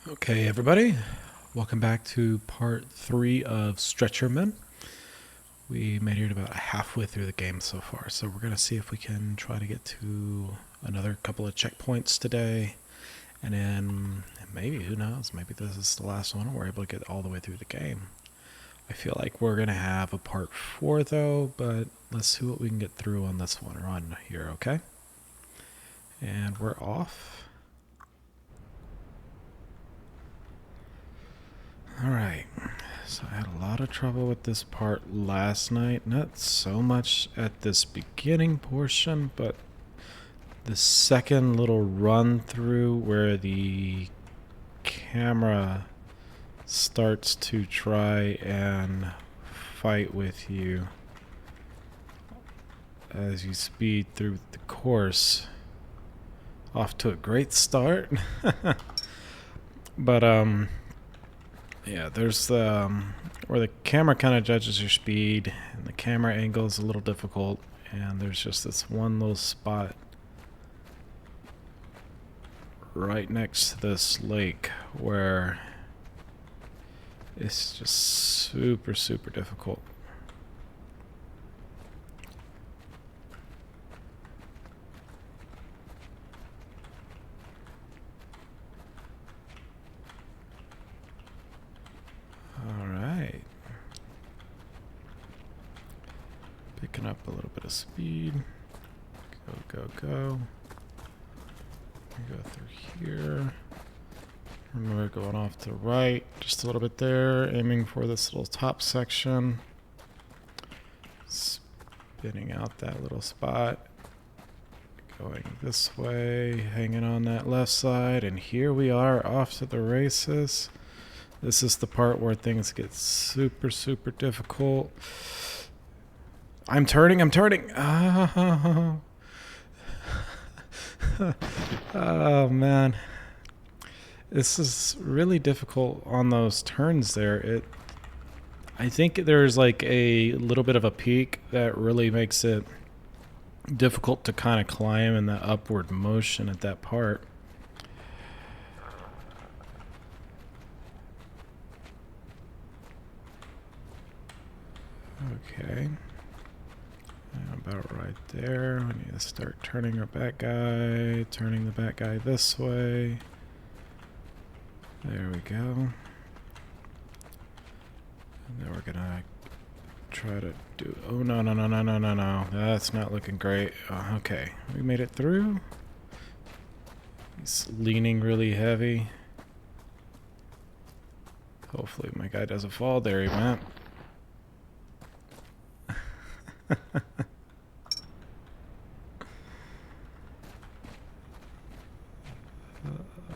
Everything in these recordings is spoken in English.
Okay, everybody, welcome back to part 3 of Stretcherman. We made it about halfway through the game so far, so we're going to see if we can try to get to another couple of checkpoints today, and then maybe, who knows, maybe this is the last one and we're able to get all the way through the game. I feel like we're going to have a part 4 though, but let's see what we can get through on this one run here, okay? And we're off. Alright, so I had a lot of trouble with this part last night. Not so much at this beginning portion, but the second little run through where the camera starts to try and fight with you as you speed through the course. Off to a great start. But yeah, there's where the camera kind of judges your speed, and the camera angle is a little difficult, and there's just this one little spot right next to this lake where it's just super, super difficult. Alright. Picking up a little bit of speed. Go, go, go. Go through here. Remember going off to the right just a little bit there, aiming for this little top section. Spinning out that little spot. Going this way, hanging on that left side, and here we are off to the races. This is the part where things get super, super difficult. I'm turning. Oh, oh man. This is really difficult on those turns there. I think there's like a little bit of a peak that really makes it difficult to kind of climb in the upward motion at that part. Okay. About right there. We need to start turning our back guy, turning the back guy this way. There we go. And then we're gonna try to do... Oh, no. That's not looking great. Okay, we made it through. He's leaning really heavy. Hopefully my guy doesn't fall. There he went.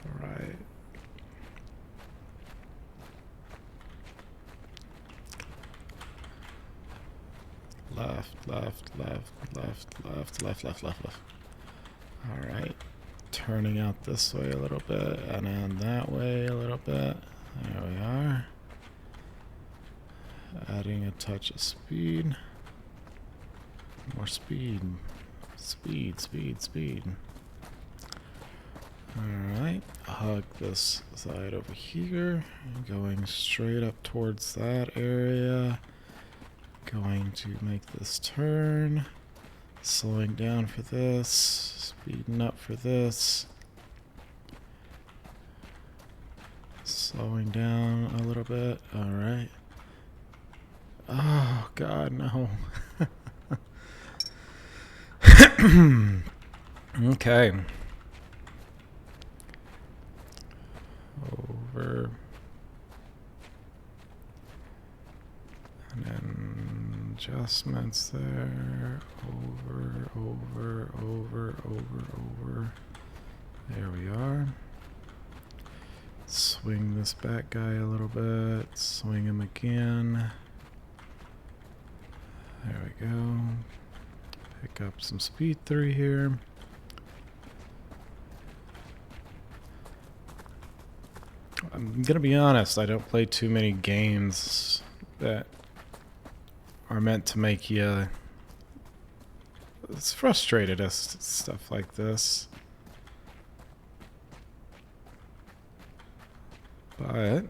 Alright. Left. Alright. Turning out this way a little bit, and then that way a little bit. There we are. Adding a touch of speed. More speed. Speed. Alright. Hug this side over here. Going straight up towards that area. Going to make this turn. Slowing down for this. Speeding up for this. Slowing down a little bit. Alright. Oh, God, no. Okay. Over. And then adjustments there. Over. There we are. Swing this back guy a little bit. Swing him again. There we go. Pick up some speed through here. I'm gonna be honest, I don't play too many games that are meant to make you frustrated at stuff like this. But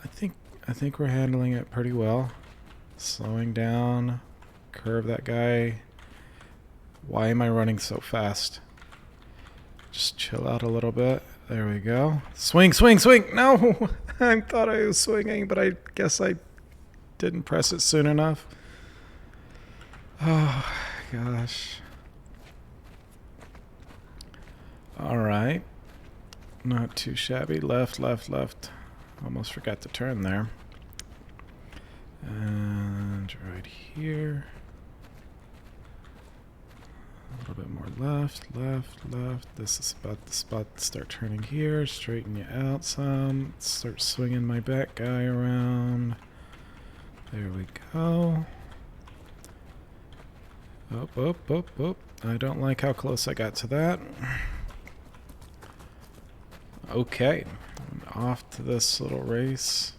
I think we're handling it pretty well. Slowing down, curve that guy. Why am I running so fast? Just chill out a little bit. There we go. Swing, swing, swing! No! I thought I was swinging, but I guess I didn't press it soon enough. Oh, gosh. Alright. Not too shabby. Left, left, left. Almost forgot to turn there. And right here. A little bit more left, left, left. This is about the spot to start turning here. Straighten you out some. Start swinging my back guy around. There we go. Up, up, up, up. I don't like how close I got to that. Okay. I'm off to this little race.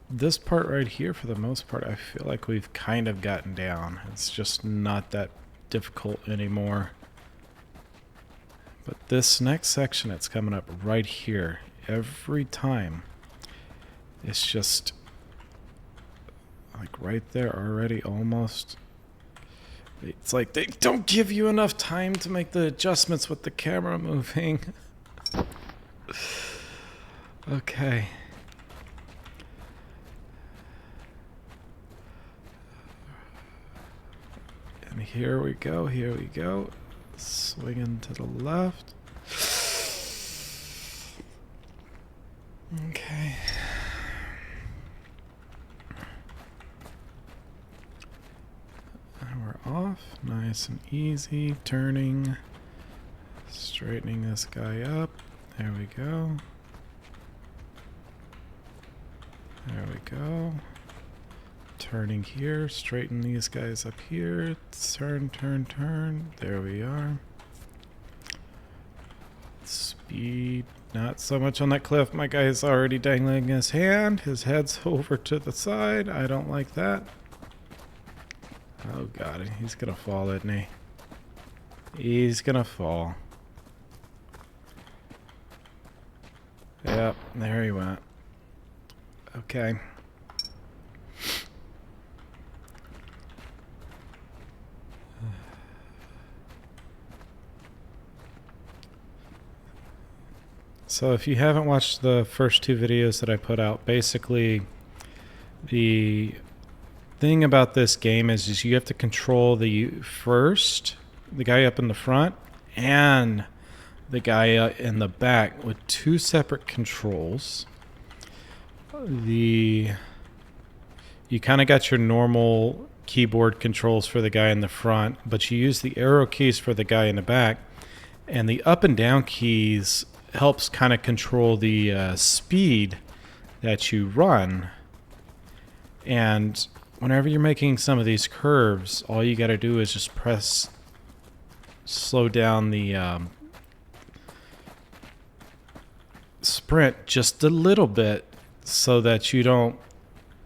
This part right here, for the most part, I feel like we've kind of gotten down. It's just not that difficult anymore. But this next section that's coming up right here, every time, it's just like right there already almost. It's like they don't give you enough time to make the adjustments with the camera moving. Okay. And here we go, here we go. Swinging to the left. Okay. And we're off. Nice and easy. Turning. Straightening this guy up. There we go. There we go. Turning here, straighten these guys up here. Turn, turn, turn. There we are. Speed, not so much on that cliff. My guy is already dangling his hand. His head's over to the side. I don't like that. Oh god, he's gonna fall, isn't he? He's gonna fall. Yep, there he went. Okay. So if you haven't watched the first two videos that I put out, basically the thing about this game is you have to control the guy up in the front and the guy in the back with two separate controls. You kind of got your normal keyboard controls for the guy in the front, but you use the arrow keys for the guy in the back, and the up and down keys helps kind of control the speed that you run. And whenever you're making some of these curves, all you got to do is just slow down the sprint just a little bit so that you don't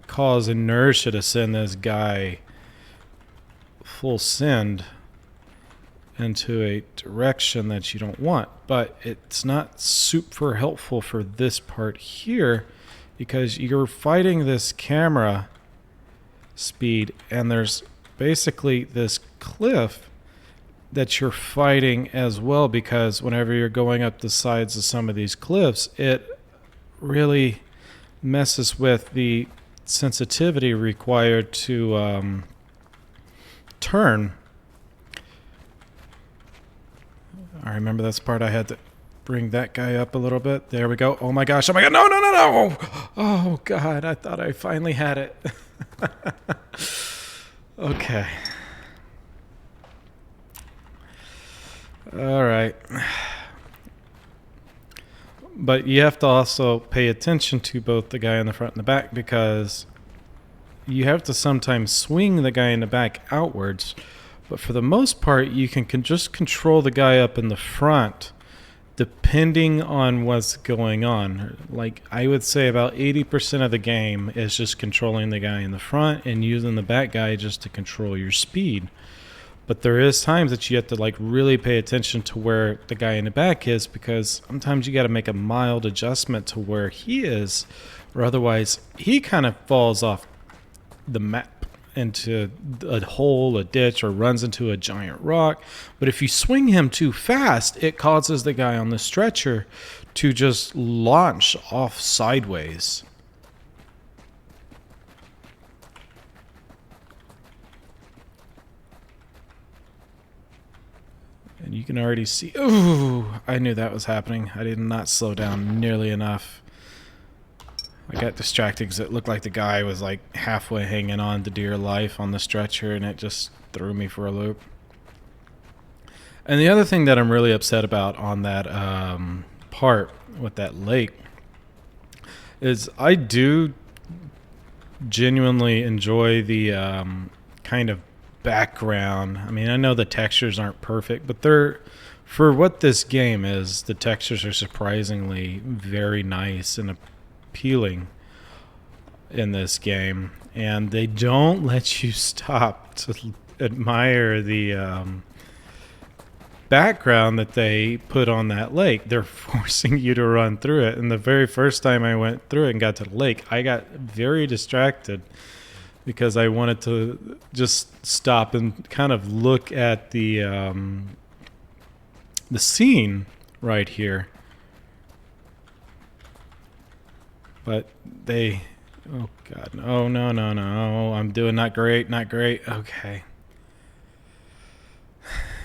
cause inertia to send this guy full send into a direction that you don't want. But it's not super helpful for this part here because you're fighting this camera speed and there's basically this cliff that you're fighting as well, because whenever you're going up the sides of some of these cliffs, it really messes with the sensitivity required to turn. I remember this part. I had to bring that guy up a little bit. There we go. Oh my gosh. Oh my god. No, no, no, no. Oh god. I thought I finally had it. Okay. All right. But you have to also pay attention to both the guy in the front and the back, because you have to sometimes swing the guy in the back outwards. But for the most part, you can just control the guy up in the front depending on what's going on. Like, I would say about 80% of the game is just controlling the guy in the front and using the back guy just to control your speed. But there is times that you have to like really pay attention to where the guy in the back is, because sometimes you got to make a mild adjustment to where he is, or otherwise he kind of falls off the map into a hole, a ditch, or runs into a giant rock. But if you swing him too fast, it causes the guy on the stretcher to just launch off sideways. And you can already see, ooh, I knew that was happening. I did not slow down nearly enough. I got distracted because it looked like the guy was like halfway hanging on to dear life on the stretcher, and it just threw me for a loop. And the other thing that I'm really upset about on that part with that lake is I do genuinely enjoy the kind of background. I mean, I know the textures aren't perfect, but they're, for what this game is, the textures are surprisingly very nice and appealing in this game, and they don't let you stop to admire the background that they put on that lake. They're forcing you to run through it, and the very first time I went through it and got to the lake, I got very distracted because I wanted to just stop and kind of look at the scene right here. But they, oh God, no, no, no, no, I'm doing not great, not great. Okay.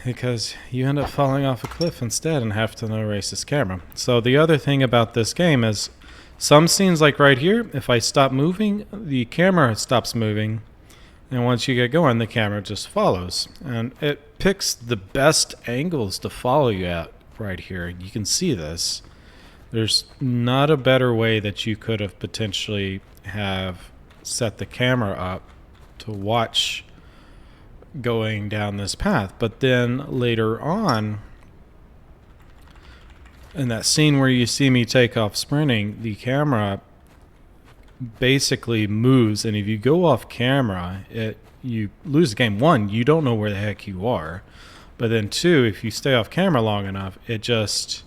Because you end up falling off a cliff instead and have to erase this camera. So the other thing about this game is some scenes, like right here, if I stop moving, the camera stops moving. And once you get going, the camera just follows. And it picks the best angles to follow you at right here. You can see this. There's not a better way that you could have potentially have set the camera up to watch going down this path. But then later on, in that scene where you see me take off sprinting, the camera basically moves, and if you go off camera, you lose the game. One, you don't know where the heck you are, but then two, if you stay off camera long enough, it just,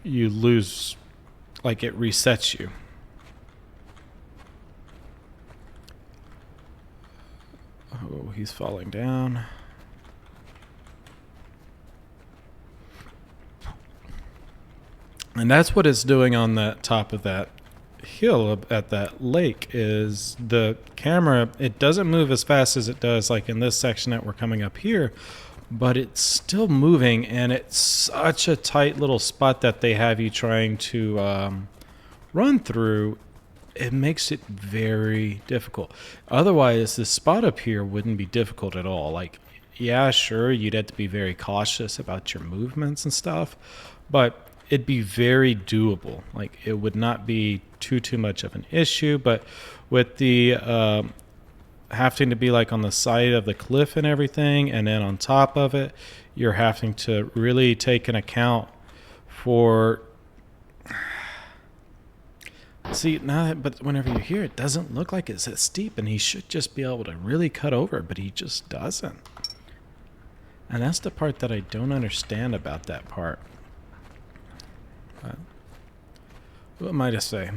you lose, like it resets you. Oh, he's falling down. And that's what it's doing on that top of that hill at that lake, is the camera, it doesn't move as fast as it does like in this section that we're coming up here, but it's still moving, and it's such a tight little spot that they have you trying to run through. It makes it very difficult. Otherwise, this spot up here wouldn't be difficult at all. Like, yeah, sure, you'd have to be very cautious about your movements and stuff, but it'd be very doable. Like, it would not be too much of an issue. But with the having to be like on the side of the cliff and everything, and then on top of it, you're having to really take an account for, see, now that, but whenever you hear it, doesn't look like it's that steep, and he should just be able to really cut over, but he just doesn't. And that's the part that I don't understand about that part. But what am I to say?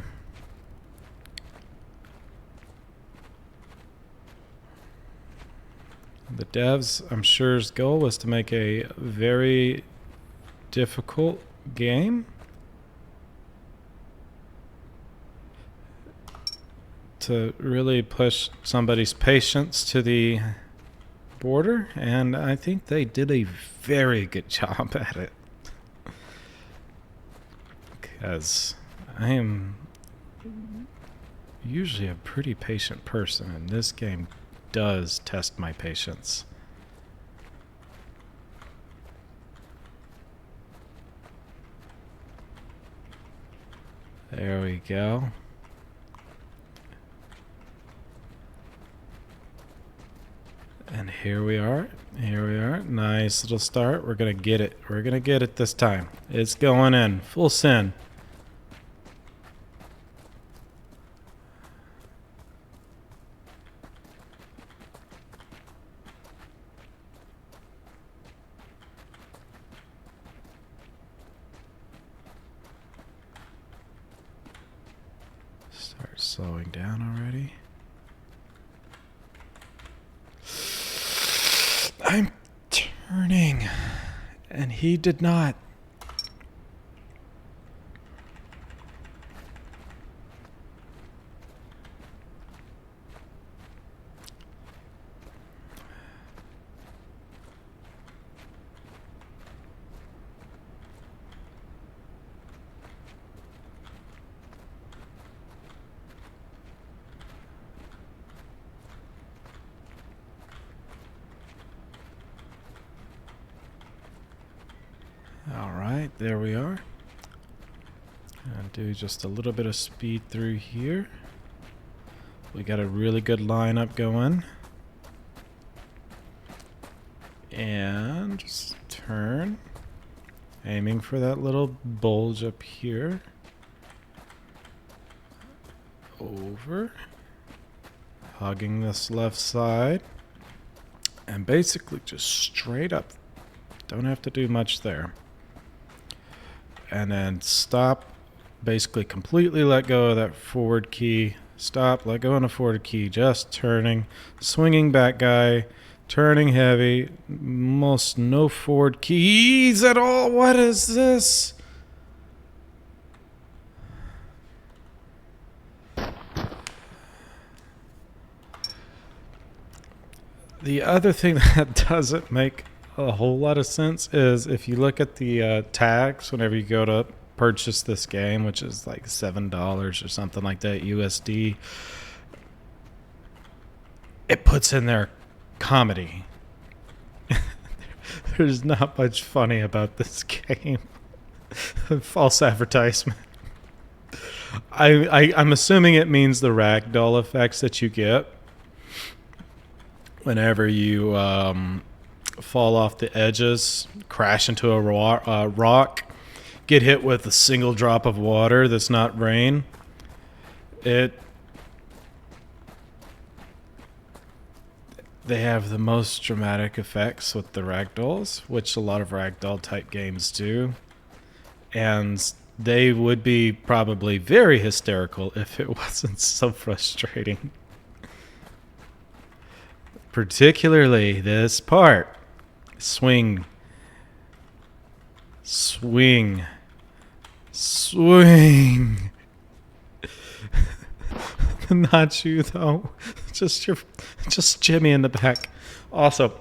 The devs, I'm sure's goal was to make a very difficult game. To really push somebody's patience to the border, and I think they did a very good job at it. Because I am usually a pretty patient person, and this game does test my patience. There we go. And here we are. Here we are. Nice little start. We're going to get it. We're going to get it this time. It's going in. Full send. slowing down already. I'm turning, and he did not. Alright, there we are. And do just a little bit of speed through here. We got a really good lineup going. And just turn. Aiming for that little bulge up here. Over. Hugging this left side. And basically just straight up. Don't have to do much there. And then stop. Basically completely let go of that forward key. Stop, let go of the forward key. Just turning. Swinging back guy. Turning heavy. Almost no forward keys at all. What is this? The other thing that doesn't make a whole lot of sense is if you look at the tags whenever you go to purchase this game, which is like $7 or something like that USD, it puts in there comedy. There's not much funny about this game. False advertisement. I'm assuming it means the ragdoll effects that you get whenever you fall off the edges, crash into a rock, get hit with a single drop of water that's not rain. They have the most dramatic effects with the ragdolls, which a lot of ragdoll type games do. And they would be probably very hysterical if it wasn't so frustrating. Particularly this part. Swing. Swing. Swing. Not you though. Just Jimmy in the back. Also,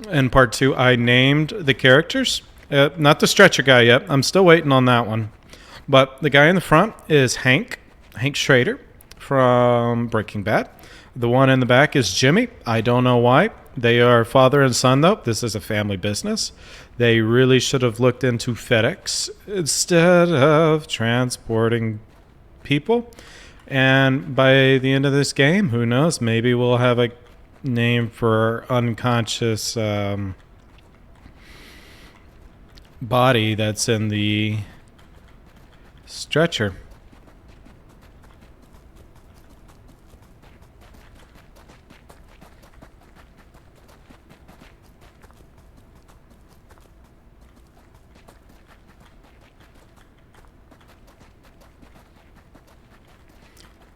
in part 2, I named the characters. Not the stretcher guy yet. I'm still waiting on that one. But the guy in the front is Hank Schrader from Breaking Bad. The one in the back is Jimmy. I don't know why. They are father and son, though. This is a family business. They really should have looked into FedEx instead of transporting people. And by the end of this game, who knows? Maybe we'll have a name for unconscious body that's in the stretcher.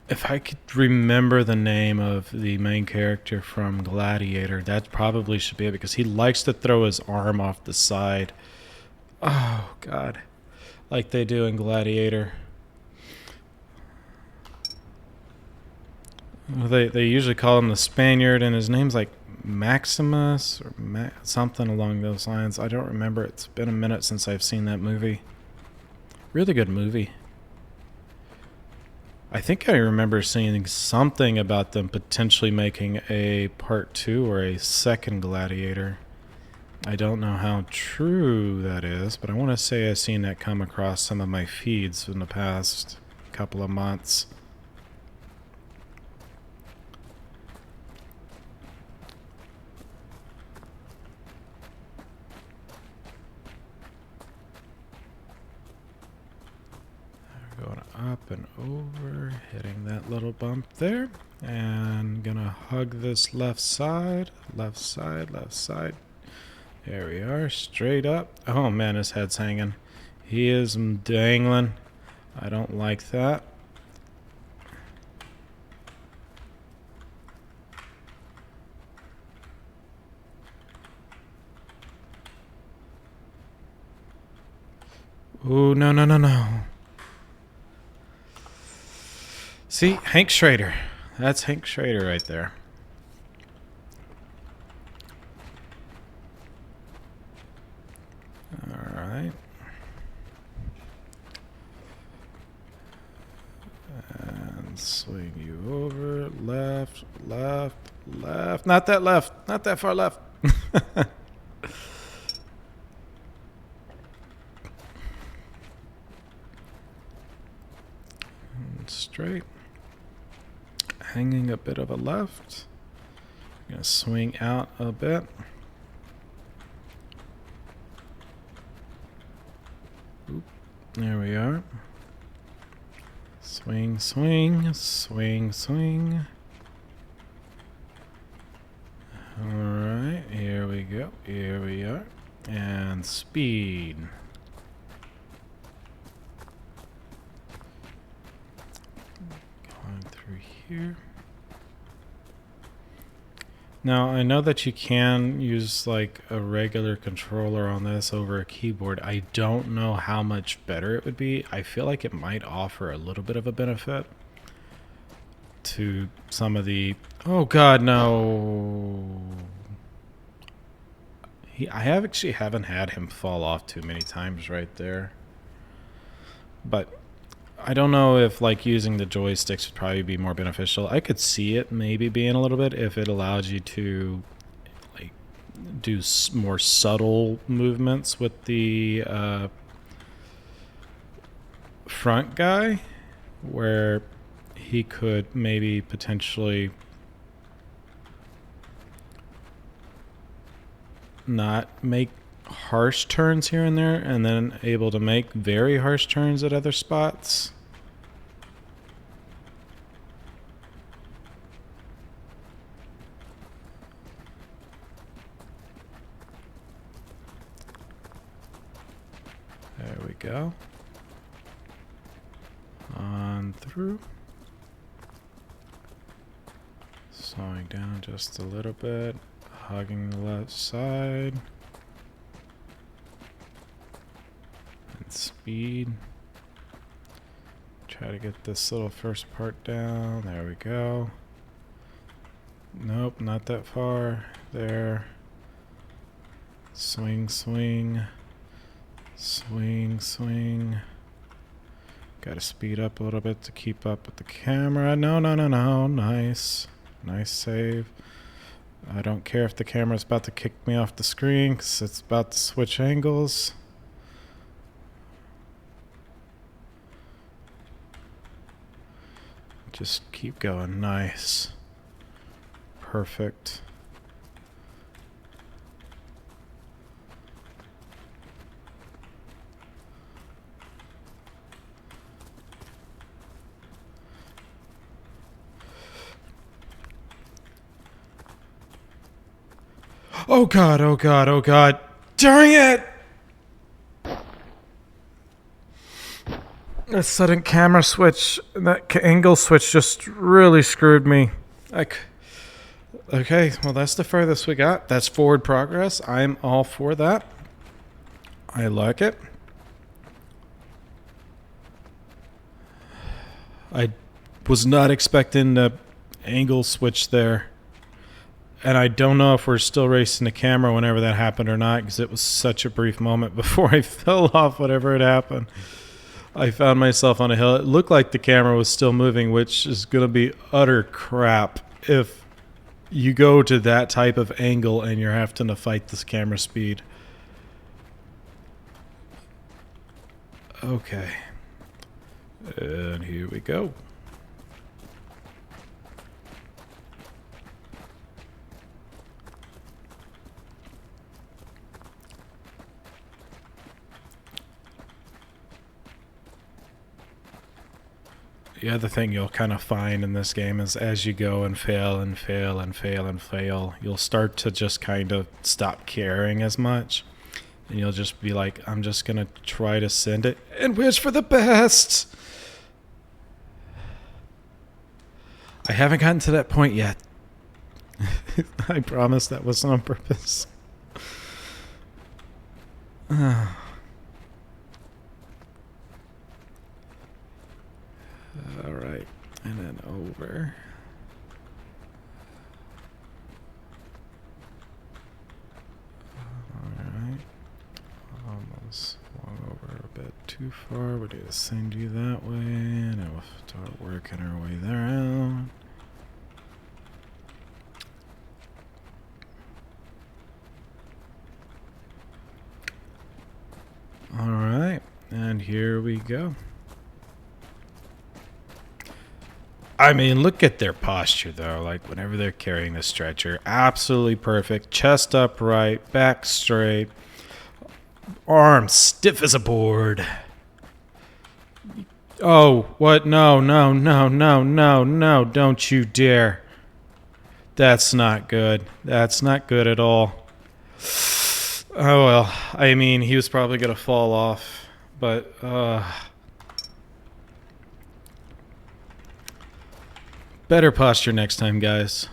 If I could remember the name of the main character from Gladiator, that probably should be it, because he likes to throw his arm off the side. Oh, God. Like they do in Gladiator. They usually call him the Spaniard, and his name's like Maximus or something along those lines. I don't remember. It's been a minute since I've seen that movie. Really good movie. I think I remember seeing something about them potentially making a part 2 or a second Gladiator. I don't know how true that is, but I want to say I've seen that come across some of my feeds in the past couple of months. Going up and over, hitting that little bump there, and gonna hug this left side, left side, left side. There we are, straight up. Oh man, his head's hanging. He is dangling. I don't like that. Oh, no, no, no, no. See, Hank Schrader. That's Hank Schrader right there. All right. And swing you over. Left, left, left. Not that left. Not that far left. Straight. Hanging a bit of a left. I'm going to swing out a bit. Oop, there we are. Swing, swing, swing, swing. Alright, here we go. Here we are. And speed. Going through here. Now, I know that you can use like a regular controller on this over a keyboard. I don't know how much better it would be. I feel like it might offer a little bit of a benefit to some of the... Oh god, no. I actually haven't had him fall off too many times right there. But I don't know if like using the joysticks would probably be more beneficial. I could see it maybe being a little bit if it allows you to like do more subtle movements with the front guy, where he could maybe potentially not make harsh turns here and there, and then able to make very harsh turns at other spots. There we go. On through. Slowing down just a little bit. Hugging the left side. And speed. Try to get this little first part down. There we go. Nope, not that far. There. Swing, swing. Swing, swing. Gotta speed up a little bit to keep up with the camera. No, no, no, no. Nice. Nice save. I don't care if the camera's about to kick me off the screen because it's about to switch angles. Just keep going. Nice. Perfect. Oh god, oh god, oh god. Dang it! That sudden camera switch, that angle switch just really screwed me. Okay, well that's the furthest we got. That's forward progress. I'm all for that. I like it. I was not expecting the angle switch there. And I don't know if we're still racing the camera whenever that happened or not, because it was such a brief moment before I fell off whatever had happened. I found myself on a hill. It looked like the camera was still moving, which is going to be utter crap if you go to that type of angle and you're having to fight this camera speed. Okay. And here we go. The other thing you'll kind of find in this game is as you go and fail and fail and fail and fail, you'll start to just kind of stop caring as much. And you'll just be like, I'm just going to try to send it and wish for the best. I haven't gotten to that point yet. I promise that was on purpose. And then over. Alright. Almost swung over a bit too far. We'll do the same to you that way. And then we'll start working our way there out. Alright. And here we go. I mean, look at their posture, though. Like, whenever they're carrying the stretcher, absolutely perfect. Chest upright, back straight, arms stiff as a board. Oh, what? No, no, no, no, no, no. Don't you dare. That's not good. That's not good at all. Oh, well. I mean, he was probably going to fall off, but, better posture next time, guys.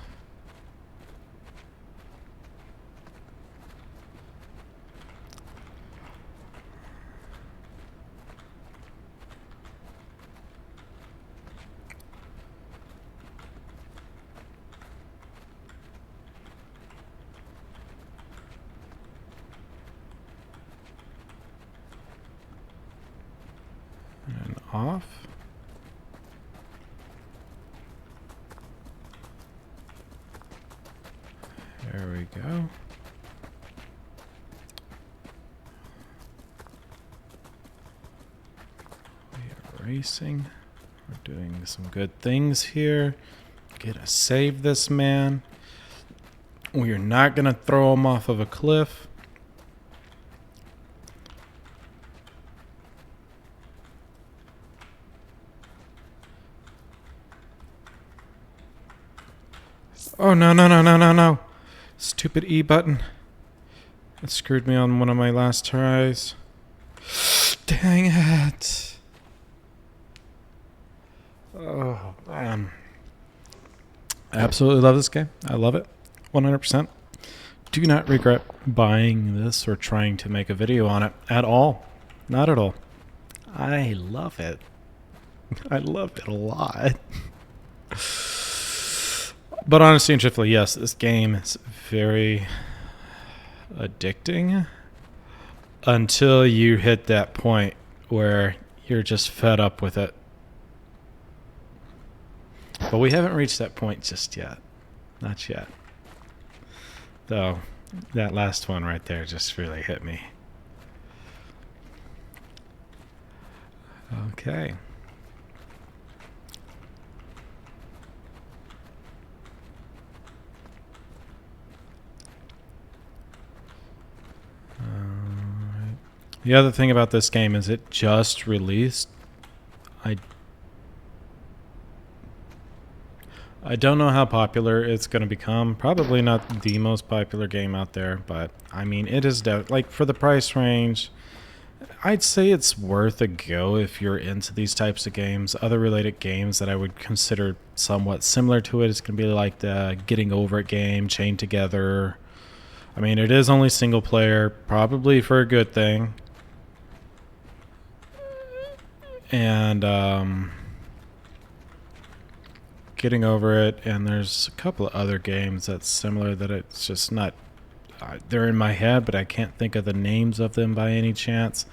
And off. There we go. We are racing. We're doing some good things here. Gonna save this man. We are not gonna throw him off of a cliff. Oh, no, no, no, no, no, no. Stupid E button. It screwed me on one of my last tries. Dang it. Oh, man. I absolutely love this game. I love it. 100%. Do not regret buying this or trying to make a video on it at all. Not at all. I love it. I love it a lot. But honestly and truthfully, yes, this game is very addicting until you hit that point where you're just fed up with it. But we haven't reached that point just yet. Not yet. Though, that last one right there just really hit me. Okay. The other thing about this game is it just released. I don't know how popular it's going to become. Probably not the most popular game out there, but I mean, it is like for the price range, I'd say it's worth a go if you're into these types of games. Other related games that I would consider somewhat similar to it is going to be like the Getting Over It game, Chained Together. I mean, it is only single player, probably for a good thing. And Getting Over It, and there's a couple of other games that's similar that it's just not, they're in my head, but I can't think of the names of them by any chance.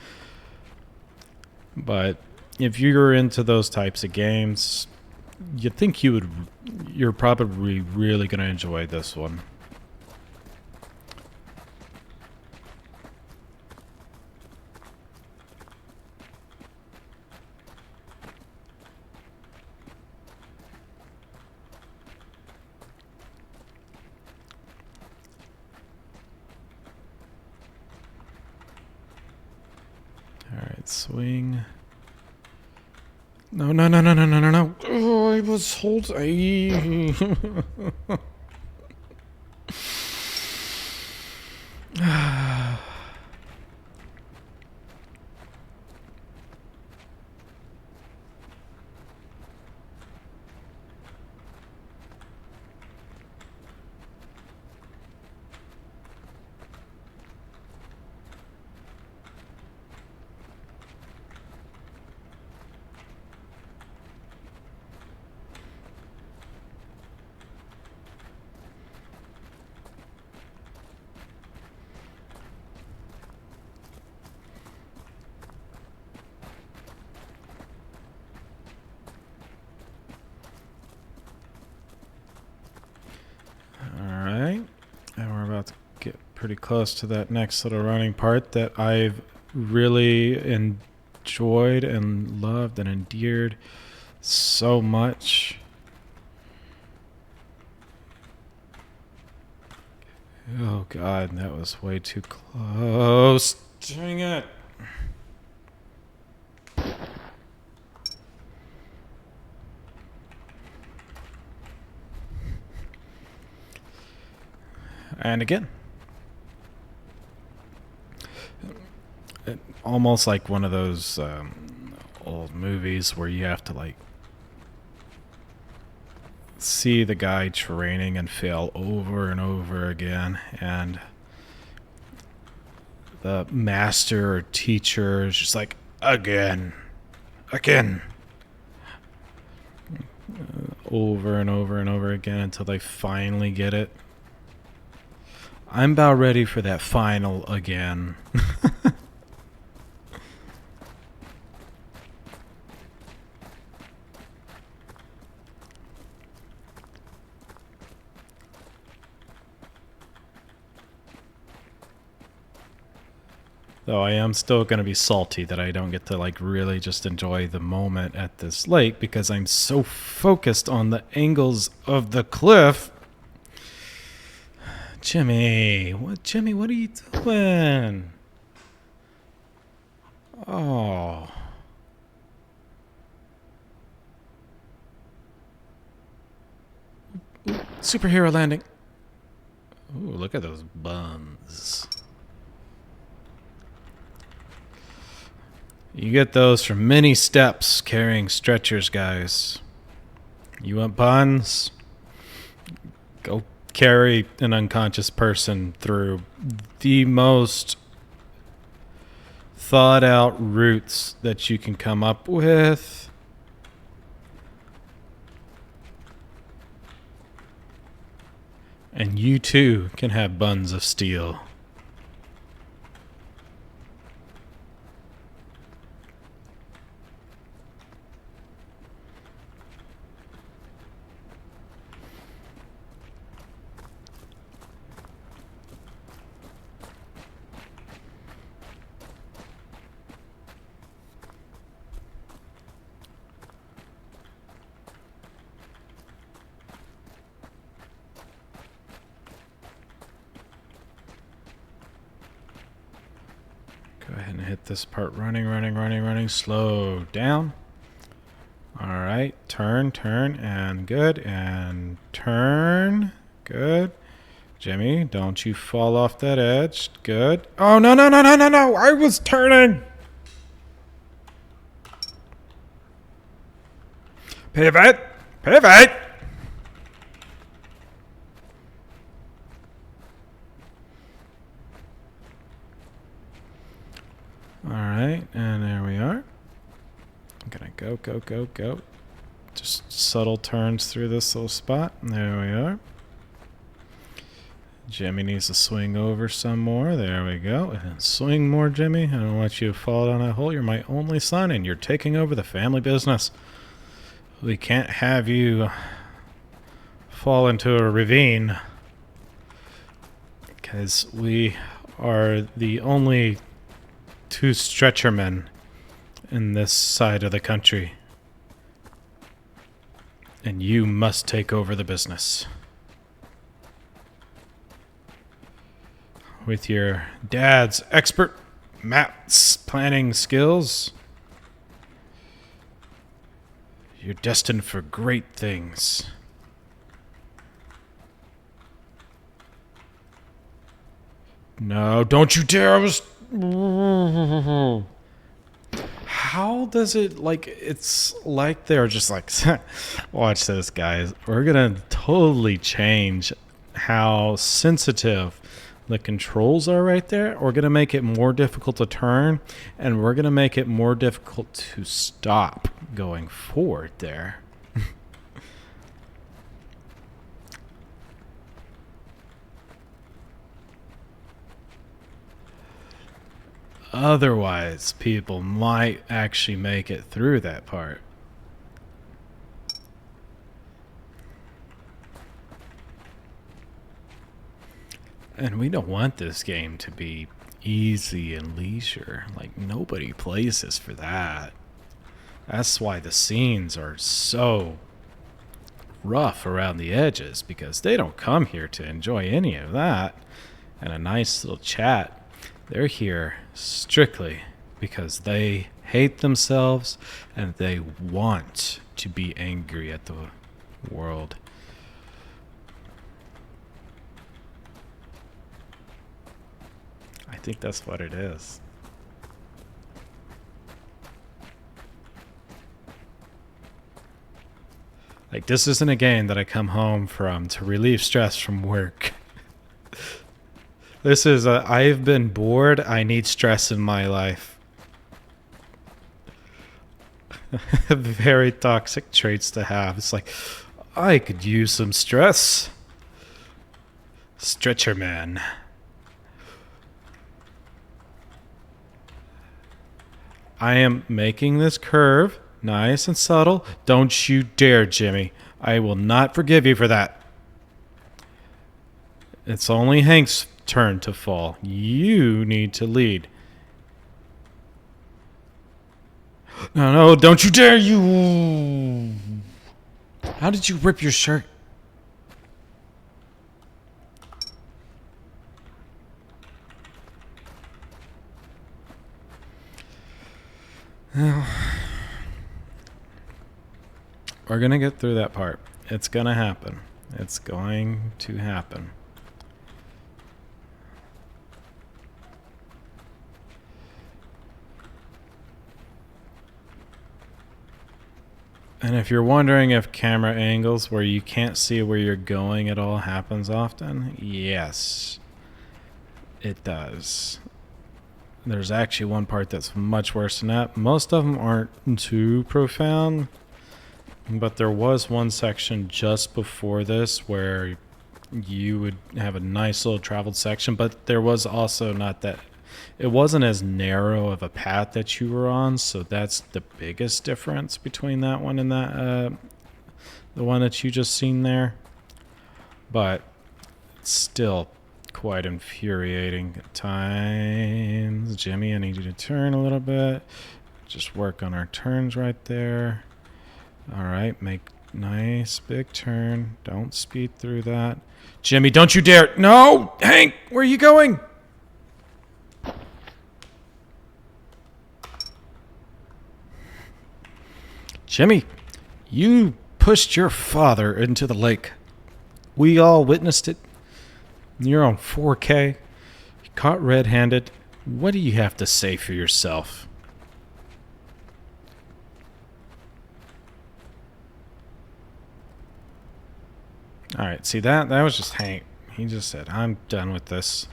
But if you're into those types of games, you'd think you're probably really going to enjoy this one. Alright, swing. No, no, no, no, no, no, no, no. Oh, I was holding. pretty close to that next little running part that I've really enjoyed and loved and endeared so much. Oh God, that was way too close. Dang it. And again. Almost like one of those old movies where you have to like see the guy training and fail over and over again, and the master or teacher is just like, again, over and over and over again until they finally get it. I'm about ready for that final again. Though I am still going to be salty that I don't get to like really just enjoy the moment at this lake because I'm so focused on the angles of the cliff. Jimmy, what are you doing? Oh. Superhero landing. Ooh, look at those buns. You get those from many steps carrying stretchers, guys. You want buns? Go carry an unconscious person through the most thought out routes that you can come up with. And you too can have buns of steel. Go ahead and hit this part running. Slow down. Alright, turn, and good, and turn. Good. Jimmy, don't you fall off that edge. Good. Oh, no. I was turning. Pivot. Alright, and there we are. I'm gonna go. Just subtle turns through this little spot. There we are. Jimmy needs to swing over some more. There we go. And swing more, Jimmy. I don't want you to fall down that hole. You're my only son, and you're taking over the family business. We can't have you fall into a ravine because we are the only two stretchermen in this side of the country. And you must take over the business. With your dad's expert maps planning skills, you're destined for great things. No, don't you dare! I was... How does it, like, it's like they're just like, watch this, guys. We're gonna totally change how sensitive the controls are right there. We're gonna make it more difficult to turn, and we're gonna make it more difficult to stop going forward there. Otherwise, people might actually make it through that part. And we don't want this game to be easy and leisure. Like, nobody plays this for that. That's why the scenes are so rough around the edges, because they don't come here to enjoy any of that and a nice little chat. They're here strictly because they hate themselves and they want to be angry at the world. I think that's what it is. Like, this isn't a game that I come home from to relieve stress from work. This is I've been bored, I need stress in my life. Very toxic traits to have. It's like, I could use some stress. Stretcher man. I am making this curve nice and subtle. Don't you dare, Jimmy. I will not forgive you for that. It's only Hank's turn to fall. You need to lead. No, don't you dare, you... How did you rip your shirt? We're gonna get through that part. It's gonna happen. It's going to happen. And if you're wondering if camera angles where you can't see where you're going at all happens often, yes, it does. There's actually one part that's much worse than that. Most of them aren't too profound, but there was one section just before this where you would have a nice little traveled section, but there was also not that... It wasn't as narrow of a path that you were on, so that's the biggest difference between that one and that the one that you just seen there. But it's still quite infuriating at times. Jimmy, I need you to turn a little bit. Just work on our turns right there. All right, make nice big turn. Don't speed through that. Jimmy, don't you dare. No, Hank, where are you going? Jimmy, you pushed your father into the lake. We all witnessed it. You're on 4K. You caught red-handed. What do you have to say for yourself? Alright, see that was just Hank. He just said, I'm done with this.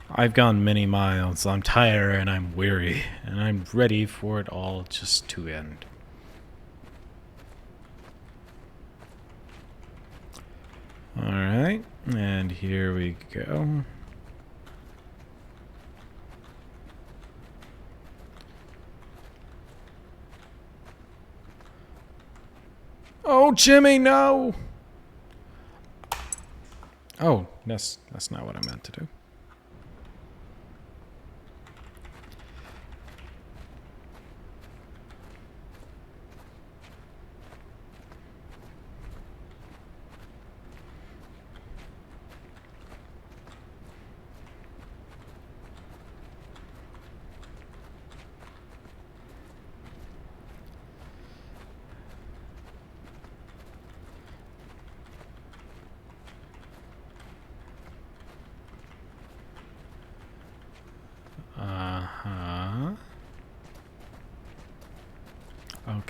I've gone many miles. I'm tired and I'm weary. And I'm ready for it all just to end. Alright, and here we go. Oh, Jimmy, no! Oh, that's not what I meant to do.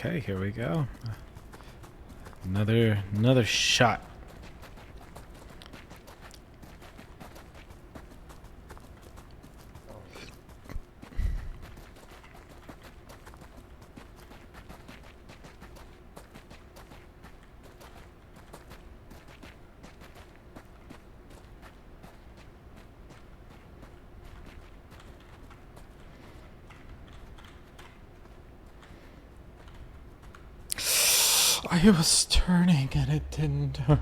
Okay, here we go. Another shot. I was turning and it didn't turn.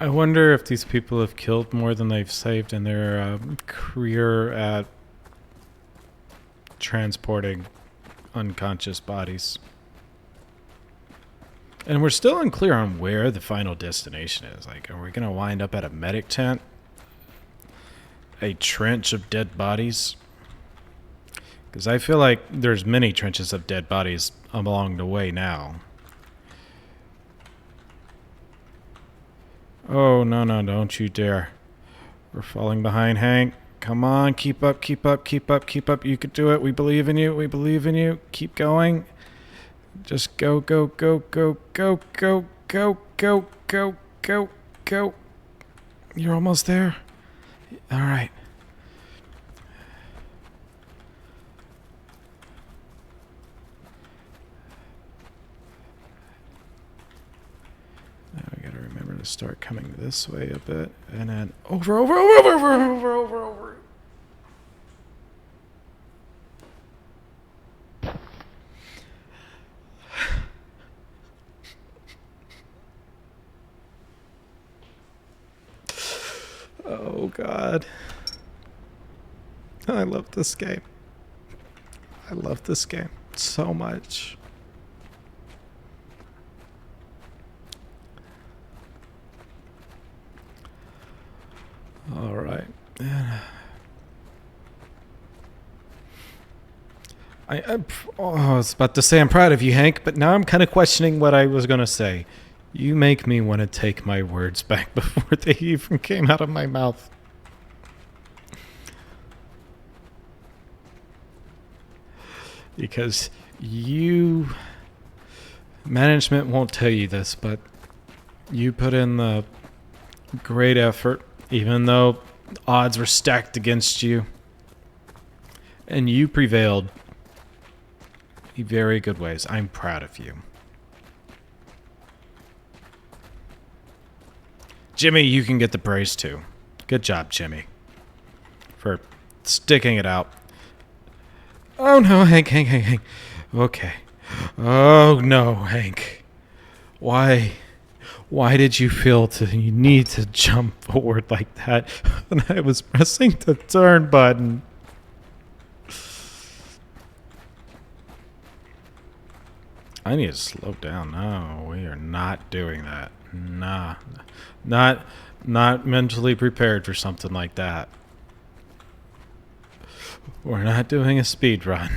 I wonder if these people have killed more than they've saved in their career at transporting unconscious bodies. And we're still unclear on where the final destination is. Like, are we going to wind up at a medic tent? A trench of dead bodies? Because I feel like there's many trenches of dead bodies along the way now. Oh, no, no, don't you dare. We're falling behind, Hank. Come on, keep up, keep up, keep up, keep up. You could do it. We believe in you. We believe in you. Keep going. Just go, go, go, go, go, go, go, go, go, go, go. You're almost there. All right. Now we gotta remember to start coming this way a bit, and then over, over, over, over, over, over, over. Oh God. I love this game. I love this game so much. All right. I was about to say I'm proud of you, Hank, but now I'm kind of questioning what I was going to say. You make me want to take my words back before they even came out of my mouth. Because management won't tell you this, but you put in the great effort, even though odds were stacked against you. And you prevailed in very good ways. I'm proud of you. Jimmy, you can get the praise too. Good job, Jimmy, for sticking it out. Oh no, Hank. Okay. Oh no, Hank. Why did you feel you need to jump forward like that when I was pressing the turn button? I need to slow down. No, we are not doing that. Nah. Not mentally prepared for something like that. We're not doing a speed run.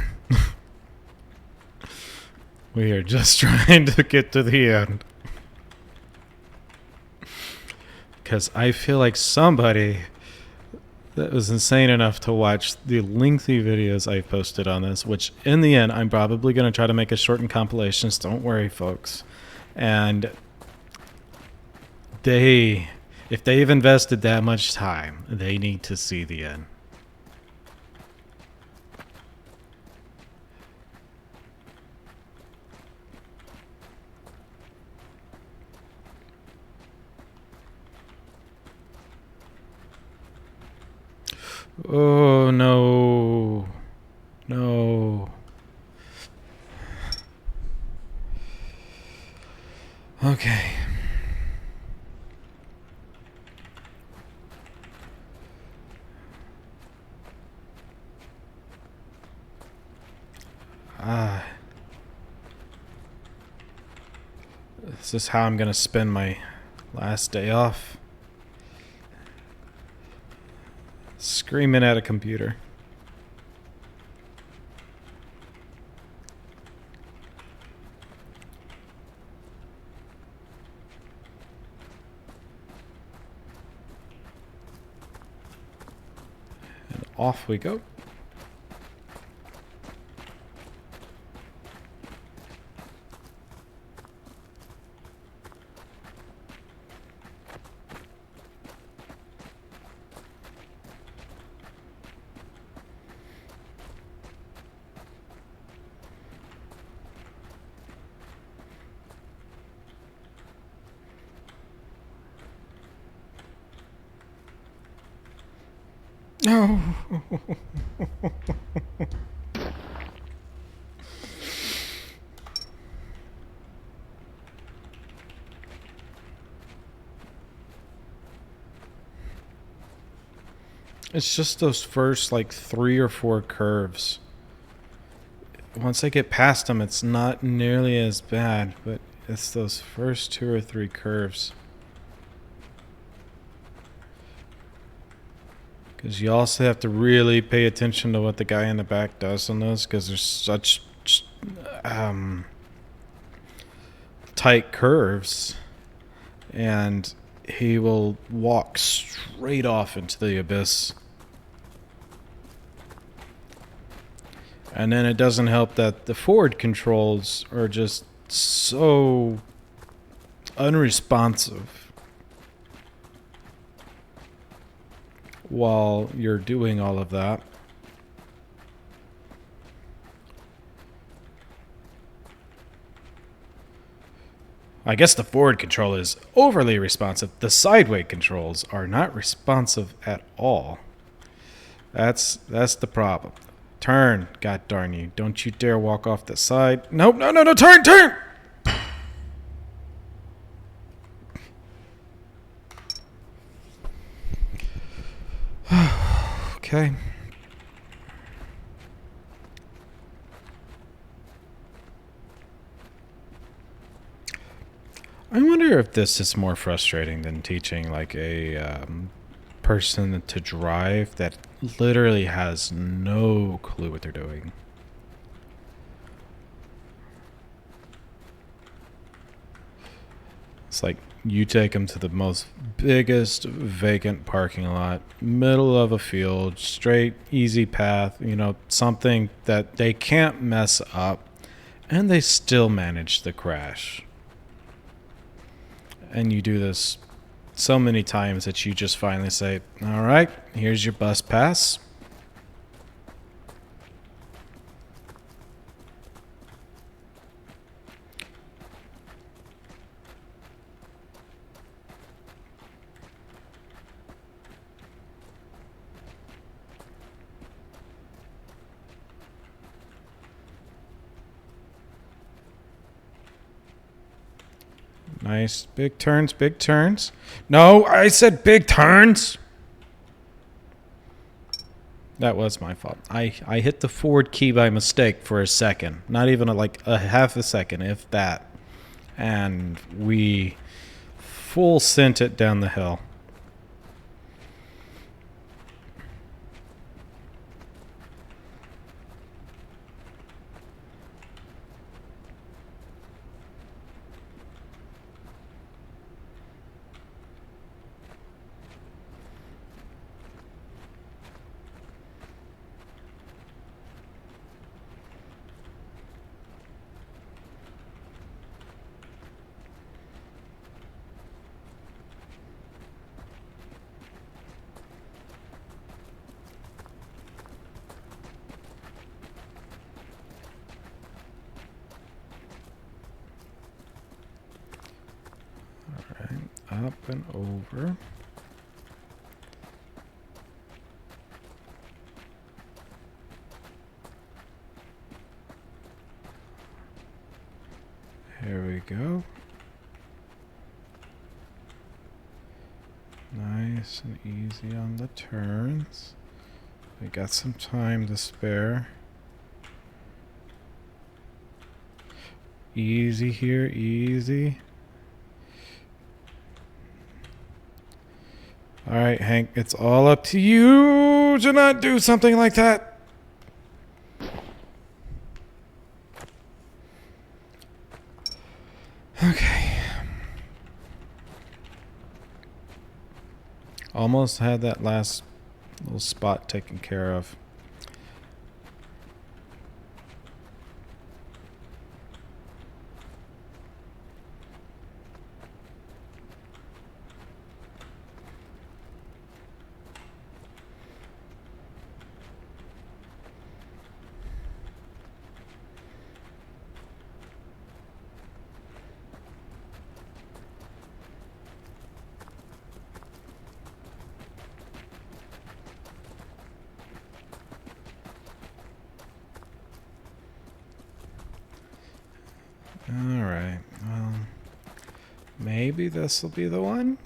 We are just trying to get to the end. Because I feel like somebody that was insane enough to watch the lengthy videos I've posted on this, which in the end, I'm probably going to try to make a shortened compilations. Don't worry, folks. And if they've invested that much time, they need to see the end. Oh, no. No. Okay. This is how I'm going to spend my last day off. Screaming at a computer. And off we go. No. It's just those first like 3 or 4 curves. Once I get past them, it's not nearly as bad, but it's those first 2 or 3 curves. Because you also have to really pay attention to what the guy in the back does on those, because there's such tight curves, and he will walk straight off into the abyss. And then it doesn't help that the forward controls are just so unresponsive while you're doing all of that. I guess the forward control is overly responsive. The sideway controls are not responsive at all. That's the problem. Turn, god darn you. Don't you dare walk off the side. Nope, no, turn! Okay. I wonder if this is more frustrating than teaching like a person to drive that literally has no clue what they're doing. It's like you take them to the most biggest vacant parking lot, middle of a field, straight, easy path, something that they can't mess up, and they still manage to crash. And you do this so many times that you just finally say, all right, here's your bus pass. Nice. Big turns, big turns. No, I said big turns. That was my fault. I hit the forward key by mistake for a second. Not even like a half a second, if that. And we full sent it down the hill. Up and over. Here we go. Nice and easy on the turns. We got some time to spare. Easy here, easy. Alright, Hank, it's all up to you to not do something like that. Okay. Almost had that last little spot taken care of. Alright, well, maybe this will be the one.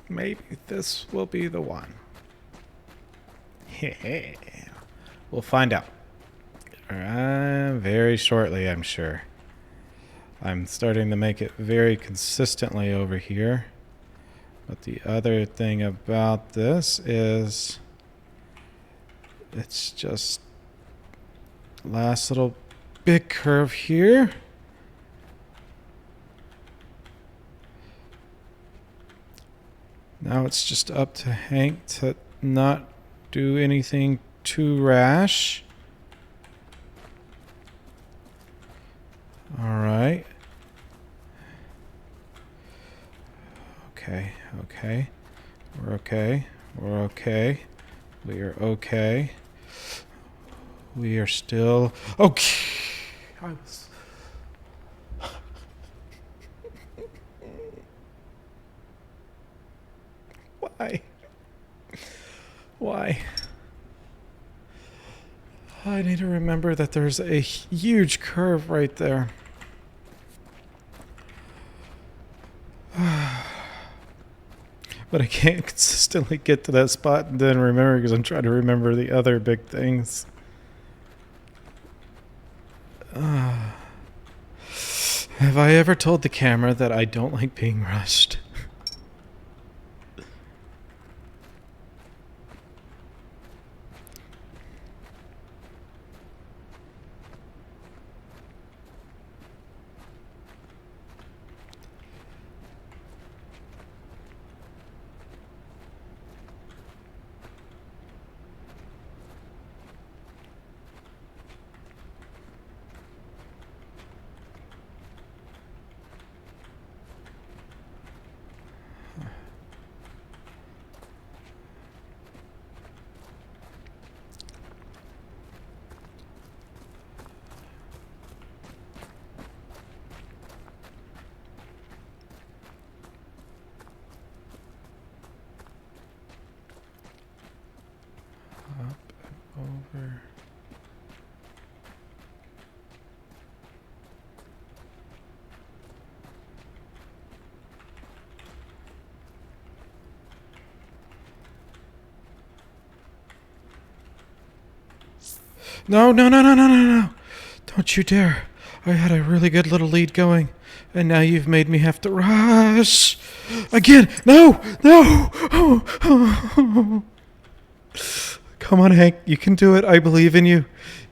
Maybe this will be the one. We'll find out. Very shortly, I'm sure. I'm starting to make it very consistently over here. But the other thing about this is it's just last little big curve here. Now it's just up to Hank to not do anything too rash. All right. Okay, okay. We're okay. We're okay. We are okay. We are still okay. I was... Why? Why? I need to remember that there's a huge curve right there. But I can't consistently get to that spot and then remember because I'm trying to remember the other big things. Have I ever told the camera that I don't like being rushed? Up and over. No, no, no, no, no, no, no. Don't you dare. I had a really good little lead going, and now you've made me have to rush. Again. No, no. Come on, Hank. You can do it. I believe in you.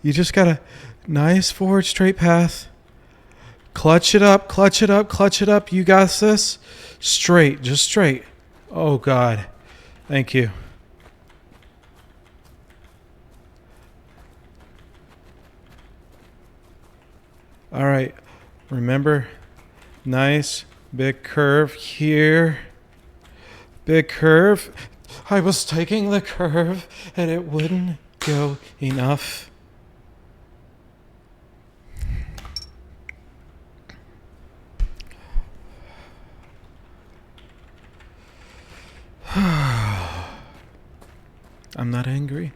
You just got a nice forward straight path. Clutch it up, clutch it up, clutch it up. You got this. Straight, just straight. Oh, God. Thank you. All right. Remember, nice big curve here. Big curve. I was taking the curve and it wouldn't go enough. I'm not angry.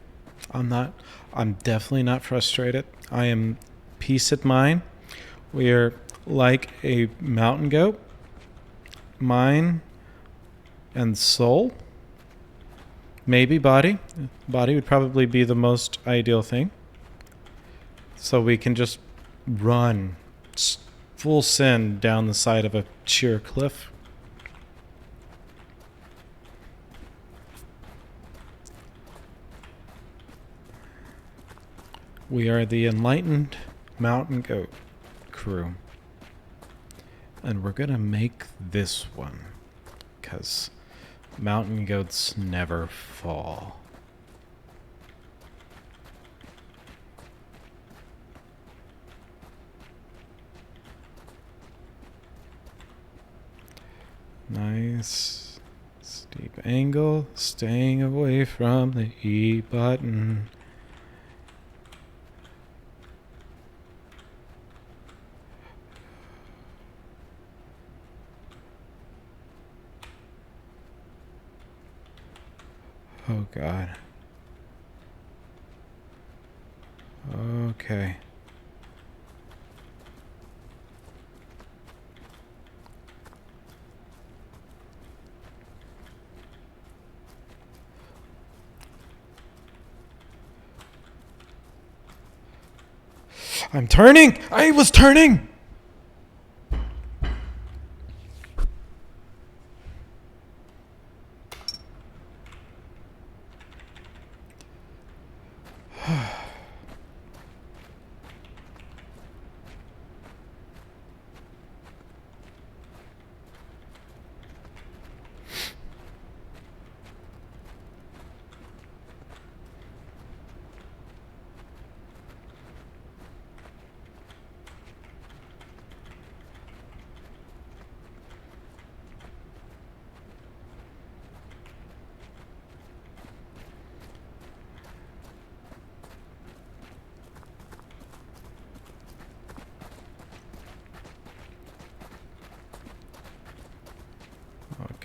I'm definitely not frustrated. I am peace of mind. We are like a mountain goat, mind and soul. Maybe body. Body would probably be the most ideal thing. So we can just run full send down the side of a sheer cliff. We are the enlightened mountain goat crew. And we're going to make this one. Because mountain goats never fall. Nice steep angle, staying away from the E button. Oh, God. Okay. I'm turning! I was turning!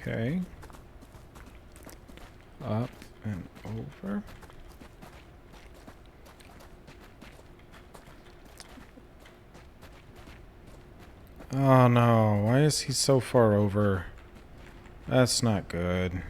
Okay. Up and over. Oh no, why is he so far over? That's not good.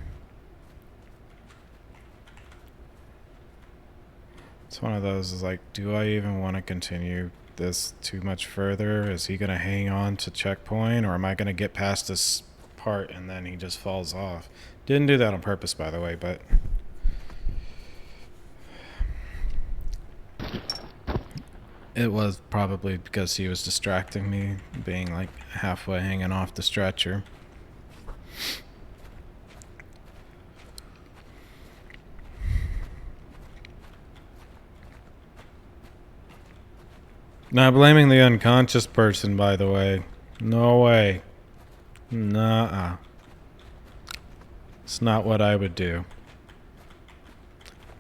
It's one of those, is like, do I even want to continue this too much further? Is he going to hang on to checkpoint, or am I going to get past this part and then he just falls off? Didn't do that on purpose, by the way, but... It was probably because he was distracting me, being like halfway hanging off the stretcher. Not blaming the unconscious person, by the way. No way. Nuh-uh. It's not what I would do.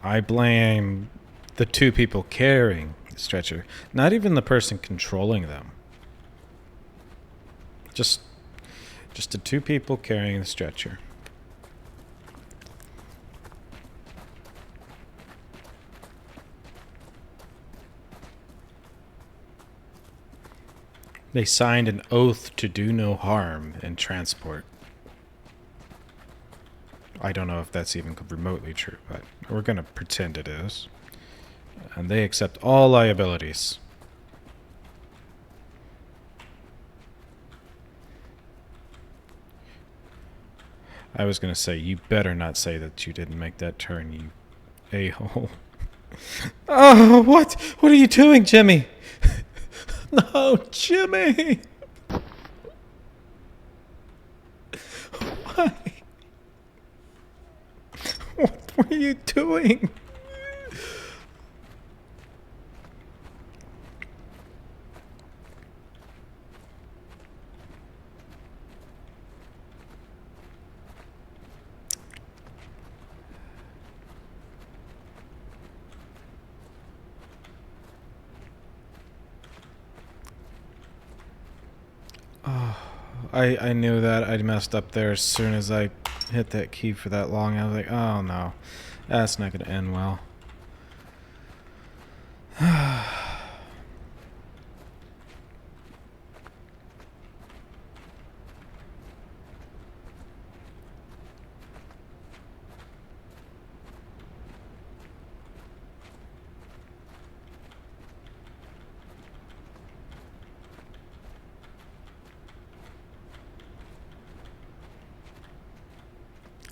I blame the two people carrying the stretcher. Not even the person controlling them. Just the two people carrying the stretcher. They signed an oath to do no harm in transport. I don't know if that's even remotely true, but we're going to pretend it is. And they accept all liabilities. I was going to say, you better not say that you didn't make that turn, you a-hole. Oh, what? What are you doing, Jimmy? No, Jimmy! Why? What were you doing? I knew that I messed up there as soon as I hit that key for that long. I was like, oh no, that's not going to end well.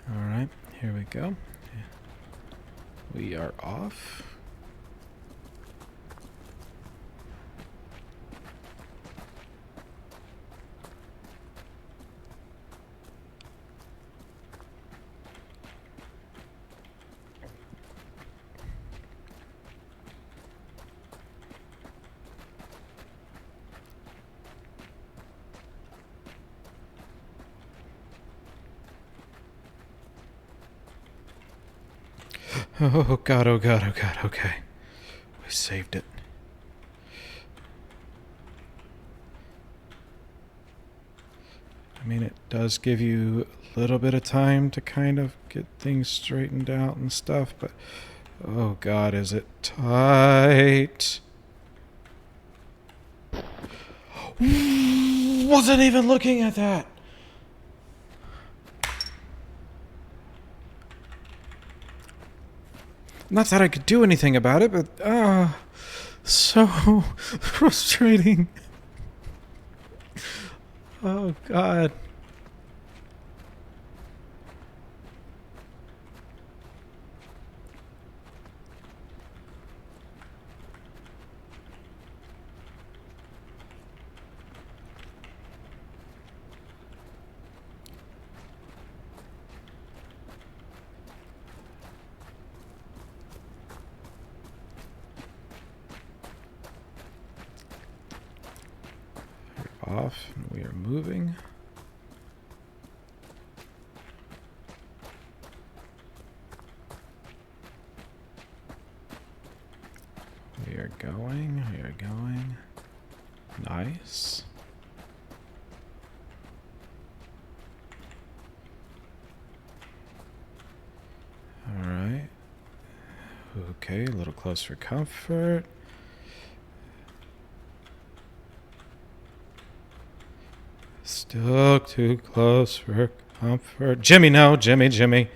Alright, here we go. We are off. Oh god, oh god, oh god, okay. We saved it. I mean, it does give you a little bit of time to kind of get things straightened out and stuff, but oh god, is it tight. Wasn't even looking at that. Not that I could do anything about it, but So frustrating. Oh, God. We're off, and we are moving. We are going. We are going. Nice. All right. Okay, a little close for comfort. Still too close for comfort. Jimmy, no. Jimmy, Jimmy.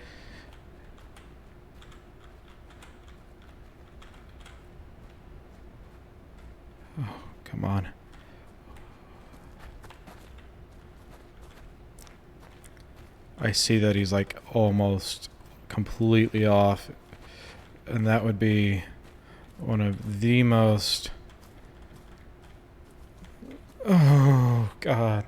Oh, come on. I see that he's like almost completely off. And that would be one of the most... Oh, God.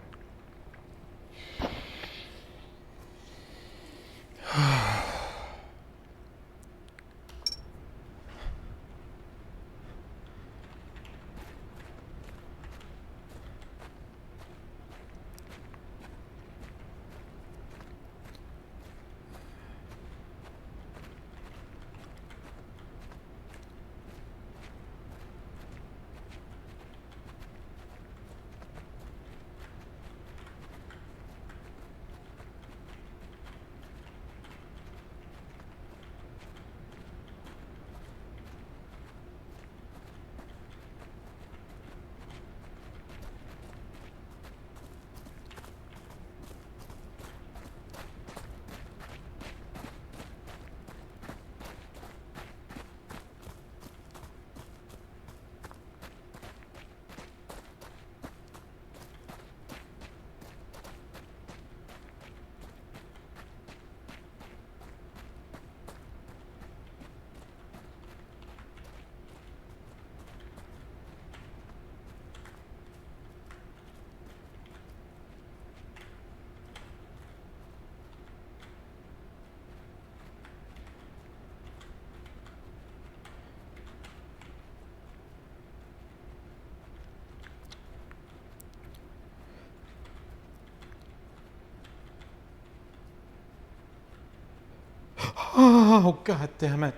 Oh, God damn it.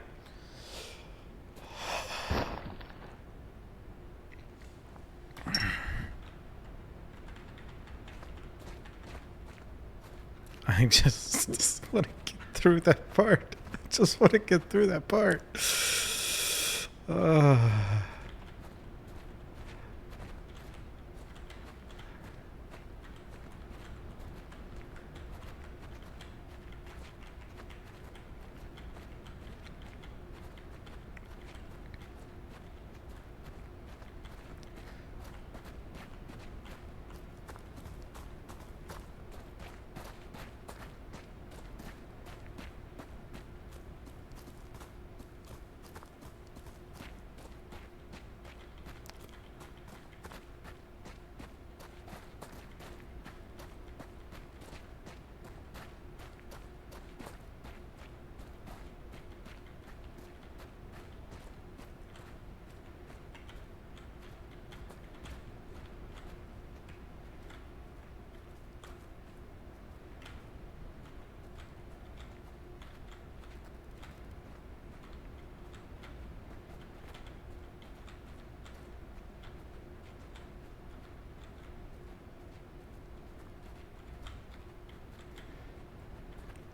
I just want to get through that part. I just want to get through that part.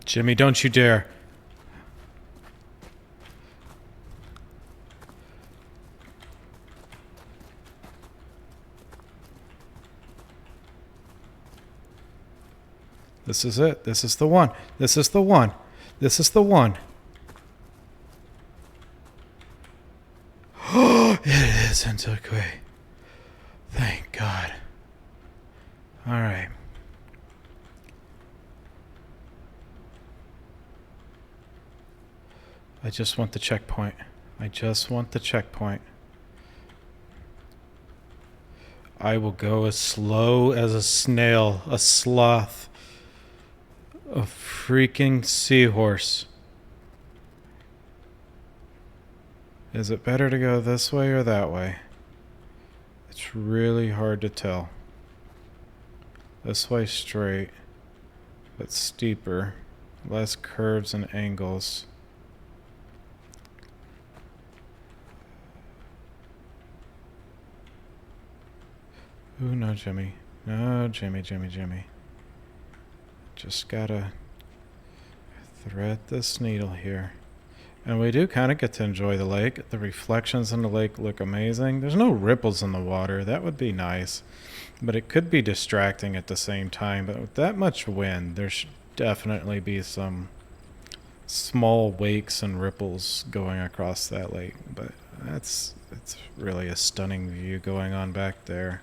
Jimmy, don't you dare. This is it. This is the one. This is the one. This is the one. Oh, it is. took away. Thank God. Alright. I just want the checkpoint. I just want the checkpoint. I will go as slow as a snail, a sloth, a freaking seahorse. Is it better to go this way or that way? It's really hard to tell. This way straight, but steeper, less curves and angles. Ooh, no, Jimmy. No, Jimmy. Just gotta thread this needle here. And we do kind of get to enjoy the lake. The reflections in the lake look amazing. There's no ripples in the water. That would be nice. But it could be distracting at the same time. But with that much wind, there should definitely be some small wakes and ripples going across that lake. But it's really a stunning view going on back there.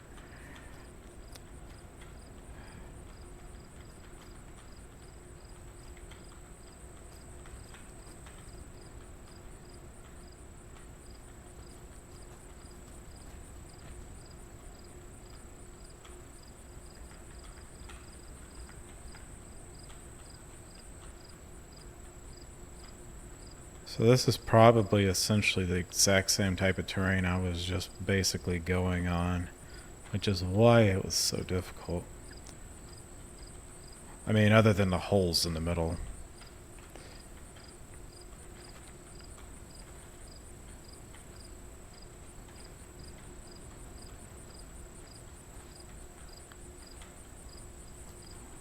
So this is probably essentially the exact same type of terrain I was just basically going on, which is why it was so difficult. I mean, other than the holes in the middle.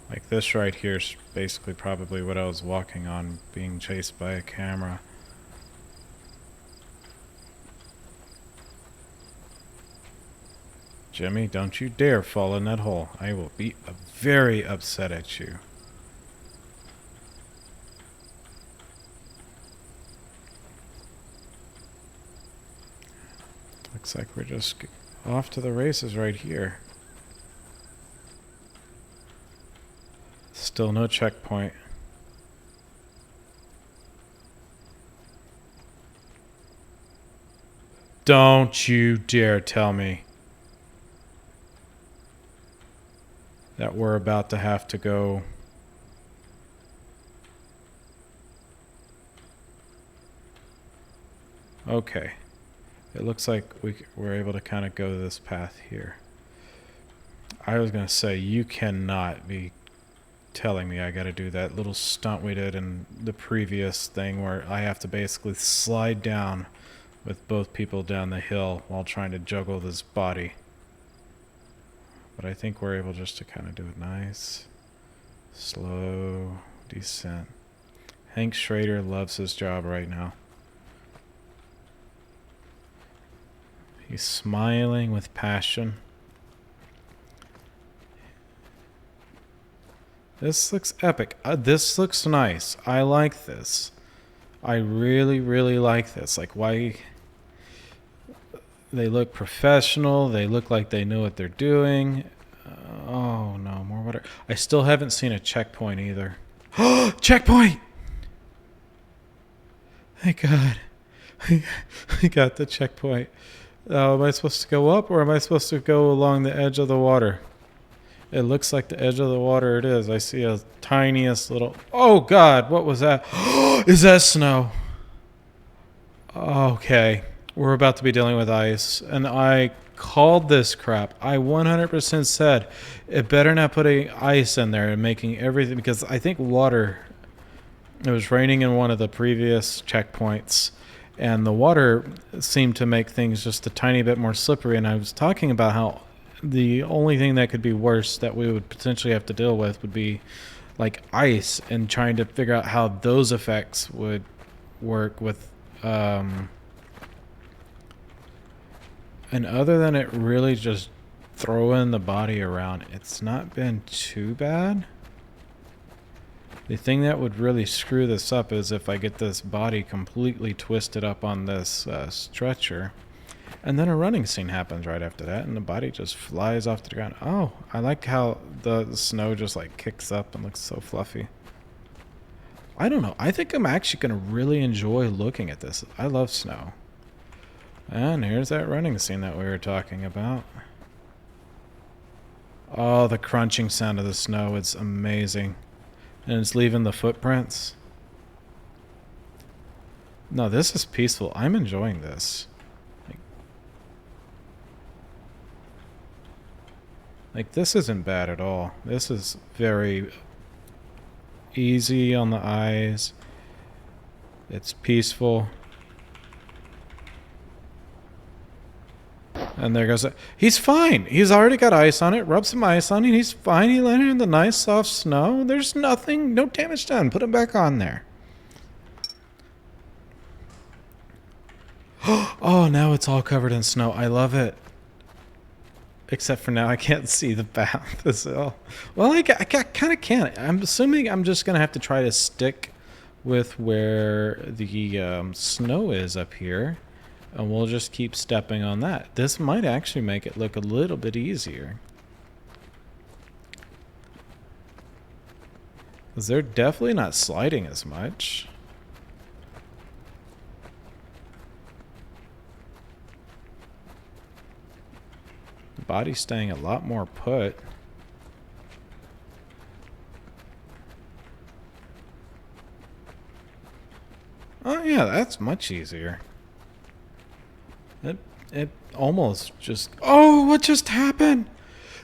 Like this right here is basically probably what I was walking on, being chased by a camera. Jimmy, don't you dare fall in that hole. I will be very upset at you. Looks like we're just off to the races right here. Still no checkpoint. Don't you dare tell me that we're about to have to go. Okay. It looks like we're able to kind of go this path here. I was going to say, you cannot be telling me I got to do that little stunt we did in the previous thing where I have to basically slide down with both people down the hill while trying to juggle this body. But I think we're able just to kind of do a nice, slow descent. Hank Schrader loves his job right now. He's smiling with passion. This looks epic. This looks nice. I like this. I really, really like this. Like, why... They look professional. They look like they know what they're doing. Oh, no. More water. I still haven't seen a checkpoint either. Checkpoint! Thank God. I got the checkpoint. Am I supposed to go up or am I supposed to go along the edge of the water? It looks like the edge of the water it is. I see a tiniest little... Oh, God. What was that? Is that snow? Okay. We're about to be dealing with ice. And I called this crap. I 100% said it better not putting ice in there and making everything... Because I think water... It was raining in one of the previous checkpoints. And the water seemed to make things just a tiny bit more slippery. And I was talking about how the only thing that could be worse that we would potentially have to deal with would be like ice, and trying to figure out how those effects would work with... And other than it really just throwing the body around, it's not been too bad. The thing that would really screw this up is if I get this body completely twisted up on this stretcher. And then a running scene happens right after that, and the body just flies off the ground. Oh, I like how the snow just like kicks up and looks so fluffy. I don't know. I think I'm actually going to really enjoy looking at this. I love snow. And here's that running scene that we were talking about. Oh, the crunching sound of the snow. It's amazing. And it's leaving the footprints. No, this is peaceful. I'm enjoying this. Like, this isn't bad at all. This is very easy on the eyes. It's peaceful. And there goes... He's fine. He's already got ice on it. Rub some ice on it. He's fine. He landed in the nice, soft snow. There's nothing. No damage done. Put him back on there. Oh, now it's all covered in snow. I love it. Except for now I can't see the path as well. Well, I kind of can. I'm assuming I'm just going to have to try to stick with where the snow is up here. And we'll just keep stepping on that. This might actually make it look a little bit easier. Because they're definitely not sliding as much. The body's staying a lot more put. Oh yeah, that's much easier. It almost just... Oh, what just happened?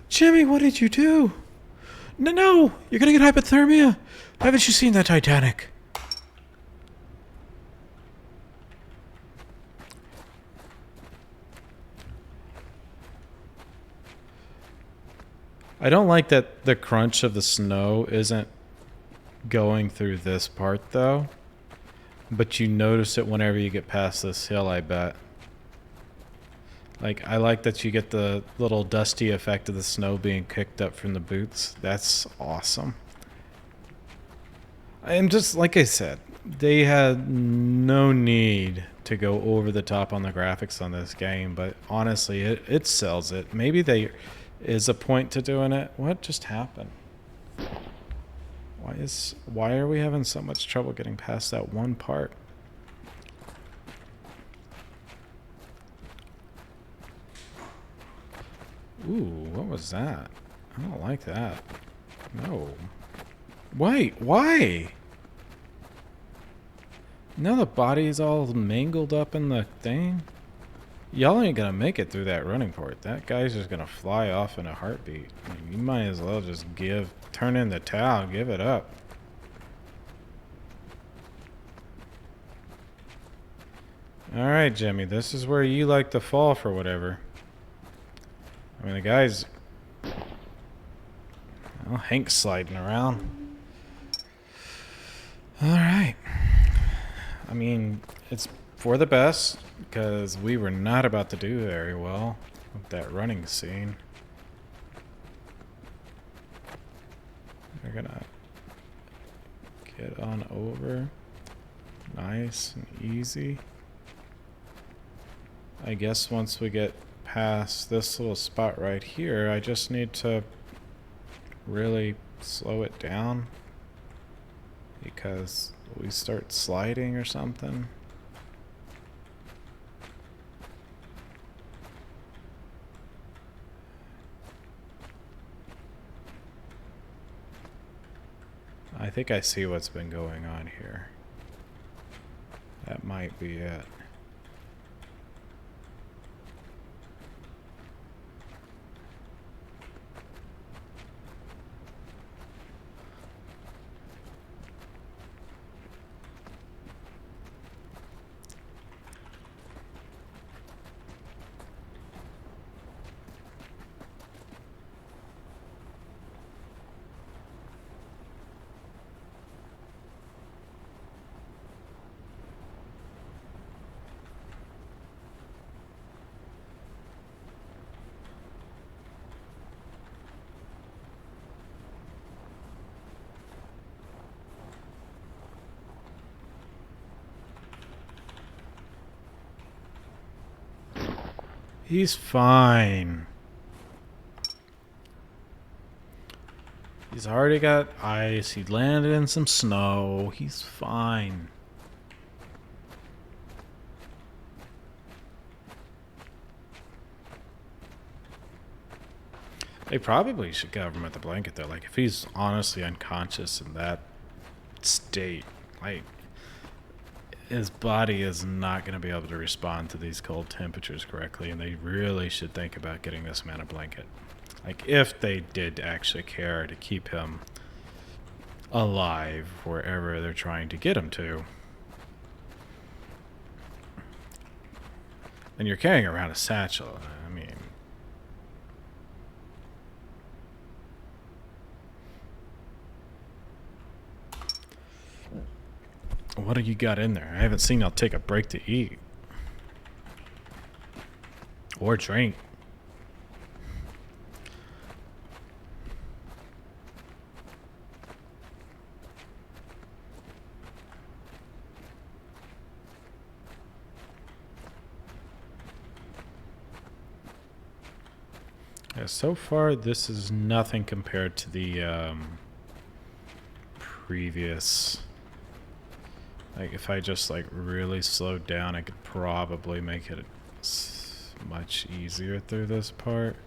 Jimmy, what did you do? No, you're gonna get hypothermia. Haven't you seen the Titanic? I don't like that the crunch of the snow isn't going through this part, though. But you notice it whenever you get past this hill, I bet. Like, I like that you get the little dusty effect of the snow being kicked up from the boots. That's awesome. I'm just, like I said, they had no need to go over the top on the graphics on this game, but honestly, it sells it. Maybe there is a point to doing it. What just happened? Why are we having so much trouble getting past that one part? Ooh, what was that? I don't like that. No. Wait, why? Now the body's all mangled up in the thing? Y'all ain't gonna make it through that running part. That guy's just gonna fly off in a heartbeat. I mean, you might as well just turn in the towel, give it up. Alright, Jimmy, this is where you like to fall for whatever. I mean, the guy's... Well, Hank's sliding around. Alright. I mean, it's for the best, because we were not about to do very well with that running scene. We're gonna get on over. Nice and easy. I guess once we get past this little spot right here, I just need to really slow it down because we start sliding or something. I think I see what's been going on here. That might be it. He's fine. He's already got ice. He landed in some snow. He's fine. They probably should cover him with the blanket, though. Like, if he's honestly unconscious in that state, like, his body is not going to be able to respond to these cold temperatures correctly, and they really should think about getting this man a blanket. Like, if they did actually care to keep him alive wherever they're trying to get him to. And you're carrying around a satchel. I mean, what do you got in there? I haven't seen y'all take a break to eat. Or drink. Yeah, so far this is nothing compared to the previous. Like, if I just like really slowed down, I could probably make it much easier through this part.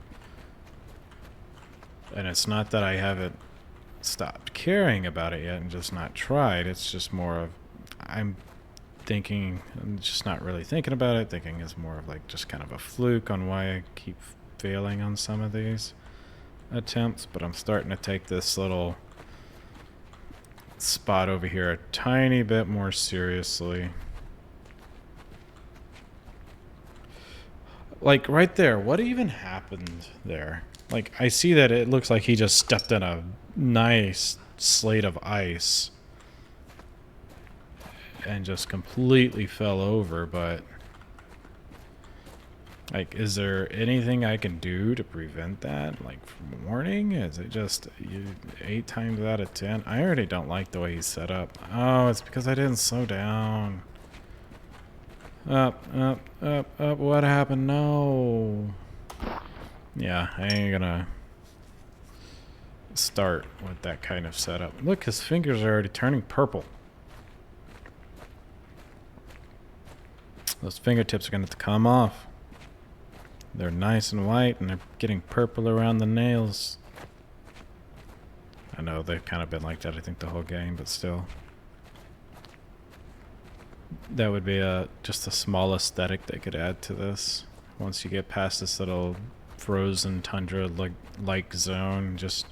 And it's not that I haven't stopped caring about it yet and just not tried. It's just more of I'm just not really thinking about it. Thinking is more of like just kind of a fluke on why I keep failing on some of these attempts. But I'm starting to take this little spot over here a tiny bit more seriously. Like right there, what even happened there? Like, I see that it looks like he just stepped in a nice slate of ice and just completely fell over, but like, is there anything I can do to prevent that? Like, from warning? Is it just 8 times out of 10? I already don't like the way he's set up. Oh, it's because I didn't slow down. Up, up, up, up. What happened? No. Yeah, I ain't gonna start with that kind of setup. Look, his fingers are already turning purple. Those fingertips are gonna have to come off. They're nice and white, and they're getting purple around the nails. I know they've kind of been like that, I think, the whole game, but still. That would be just a small aesthetic they could add to this. Once you get past this little frozen tundra like zone, just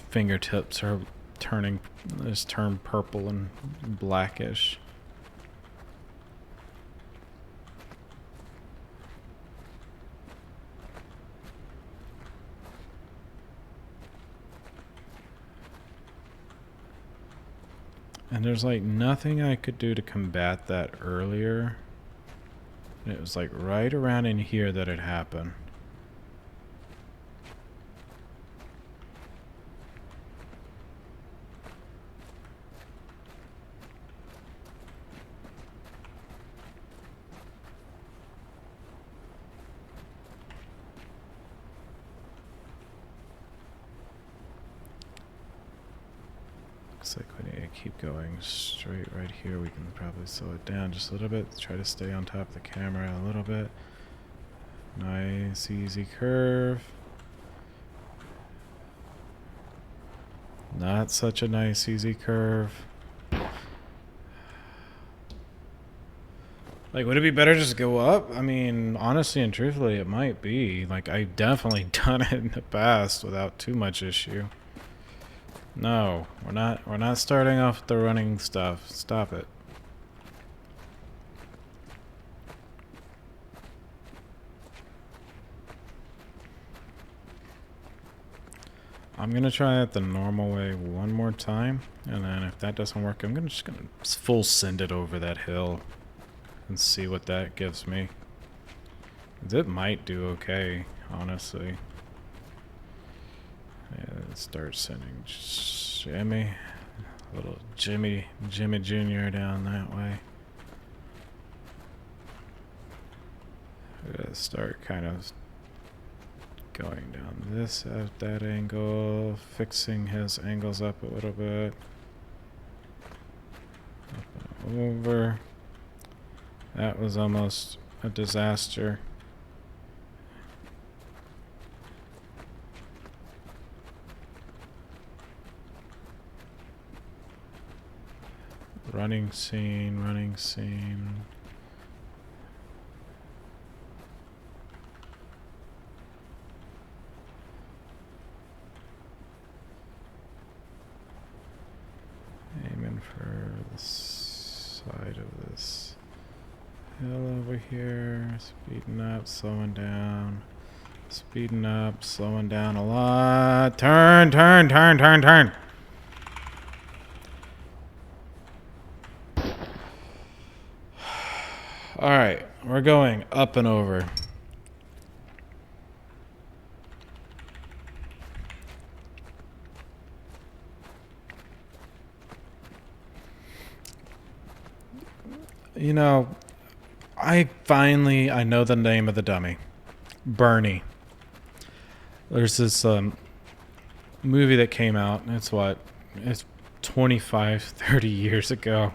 fingertips are turn purple and blackish. And there's like nothing I could do to combat that earlier. And it was like right around in here that it happened. Looks like we need to keep going straight right here. We can probably slow it down just a little bit. Try to stay on top of the camera a little bit. Nice, easy curve. Not such a nice, easy curve. Like, would it be better just to go up? I mean, honestly and truthfully, it might be. Like, I've definitely done it in the past without too much issue. No, we're not starting off with the running stuff. Stop it. I'm gonna try it the normal way one more time, and then if that doesn't work, I'm just gonna full send it over that hill and see what that gives me. It might do okay, honestly. Yeah, let's start sending Jimmy, little Jimmy Jr. down that way. We're gonna start kind of going down this at that angle, fixing his angles up a little bit. Up and over. That was almost a disaster. Running scene, running scene. Aiming for the side of this hill over here. Speeding up, slowing down. Speeding up, slowing down a lot. Turn, turn, turn, turn, turn. Alright, we're going up and over. You know, I know the name of the dummy. Bernie. There's this movie that came out, and it's 25, 30 years ago.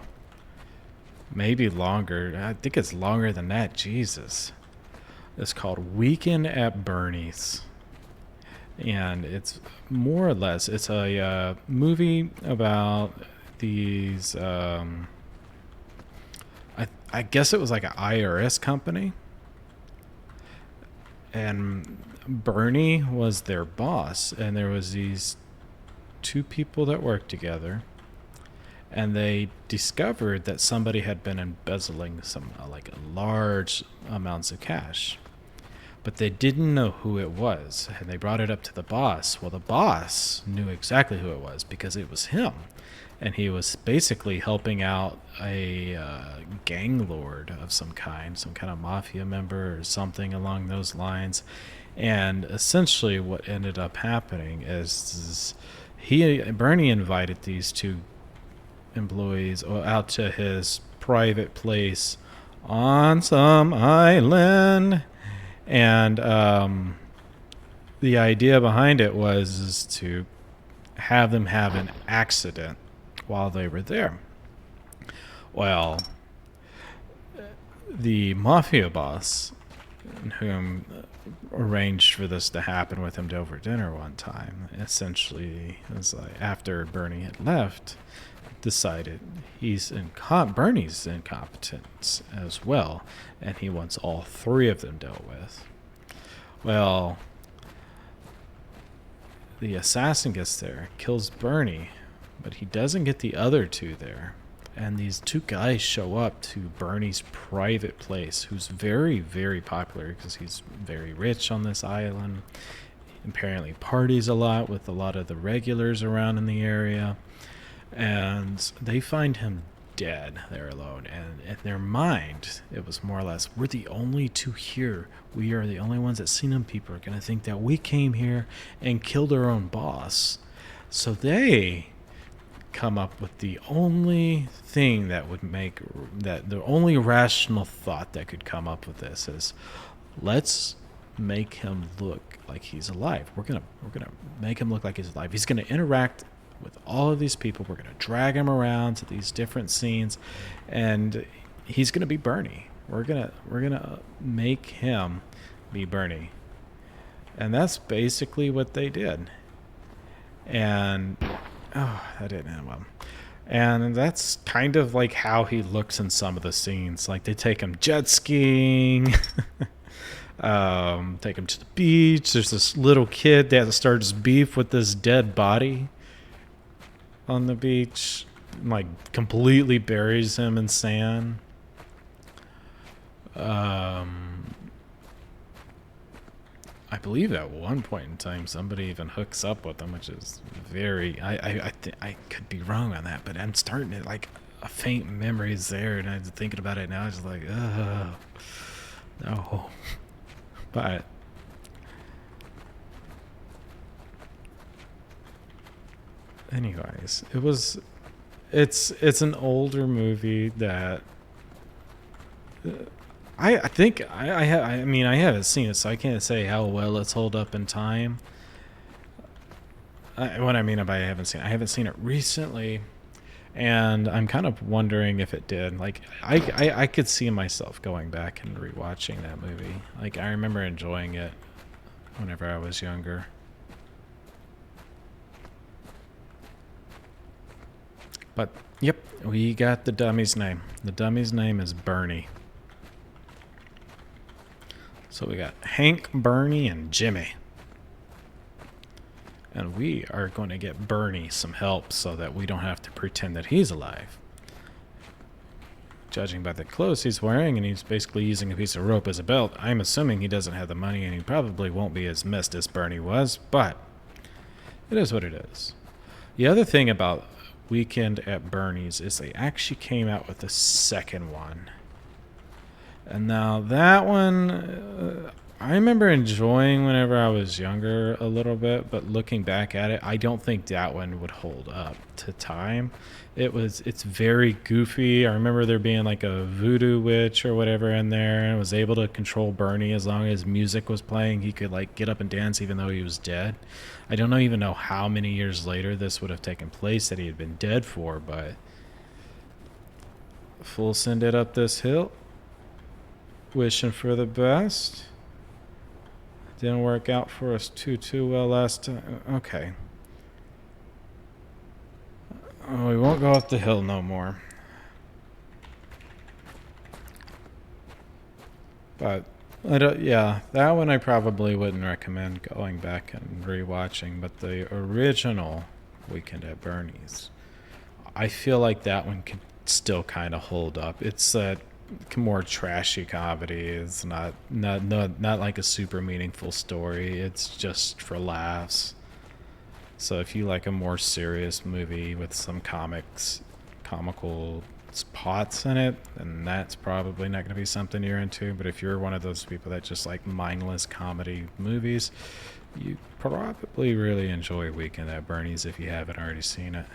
Maybe longer. I think it's longer than that. Jesus. It's called Weekend at Bernie's. And it's more or less, it's a movie about these, I guess it was like an IRS company. And Bernie was their boss. And there was these two people that worked together. And they discovered that somebody had been embezzling some like large amounts of cash. But they didn't know who it was. And they brought it up to the boss. Well, the boss knew exactly who it was because it was him. And he was basically helping out a gang lord of some kind of mafia member or something along those lines. And essentially what ended up happening is Bernie invited these two employees out to his private place on some island. And the idea behind it was to have them have an accident while they were there. Well, the mafia boss, whom arranged for this to happen with him over dinner one time, essentially, was like, after Bernie had left, decided Bernie's incompetent as well, and he wants all three of them dealt with. Well, the assassin gets there, kills Bernie, but he doesn't get the other two there. And these two guys show up to Bernie's private place, who's very, very popular because he's very rich on this island. Apparently parties a lot with a lot of the regulars around in the area. And they find him dead there alone. And in their mind, it was more or less, we're the only two here. We are the only ones that seen him. People are going to think that we came here and killed our own boss. So they come up with the only thing that would make that the only rational thought that could come up with this is, let's make him look like he's alive. We're gonna make him look like he's alive. He's gonna interact with all of these people. We're gonna drag him around to these different scenes, and he's gonna be Bernie. We're gonna make him be Bernie, and that's basically what they did. And that didn't end well. And that's kind of like how he looks in some of the scenes. Like they take him jet skiing, take him to the beach. There's this little kid that starts beef with this dead body on the beach, like completely buries him in sand. I believe at one point in time somebody even hooks up with him, which is very. I could be wrong on that, but I'm starting to like a faint memories there, and I'm thinking about it now. I'm just like, no. But anyways, it's an older movie that I think I mean, I haven't seen it, so I can't say how well it's hold up in time. What I mean by I haven't seen it recently, and I'm kind of wondering if it did. Like, I could see myself going back and rewatching that movie. Like, I remember enjoying it whenever I was younger. But, yep, we got the dummy's name. The dummy's name is Bernie. So we got Hank, Bernie, and Jimmy. And we are going to get Bernie some help so that we don't have to pretend that he's alive. Judging by the clothes he's wearing, and he's basically using a piece of rope as a belt, I'm assuming he doesn't have the money, and he probably won't be as messed as Bernie was, but it is what it is. The other thing about Weekend at Bernie's is they actually came out with a second one. And now that one, I remember enjoying whenever I was younger a little bit, but looking back at it, I don't think that one would hold up to time. It's very goofy. I remember there being like a voodoo witch or whatever in there, and was able to control Bernie as long as music was playing. He could like get up and dance even though he was dead. I don't even know how many years later this would have taken place that he had been dead for, but full send it up this hill. Wishing for the best. Didn't work out for us too well last time. Okay. Oh, we won't go up the hill no more. But yeah, that one I probably wouldn't recommend going back and rewatching. But the original Weekend at Bernie's, I feel like that one could still kind of hold up. It's a more trashy comedy. It's not like a super meaningful story. It's just for laughs. So if you like a more serious movie with some comical spots in it, then that's probably not going to be something you're into. But if you're one of those people that just like mindless comedy movies, you probably really enjoy Weekend at Bernie's if you haven't already seen it.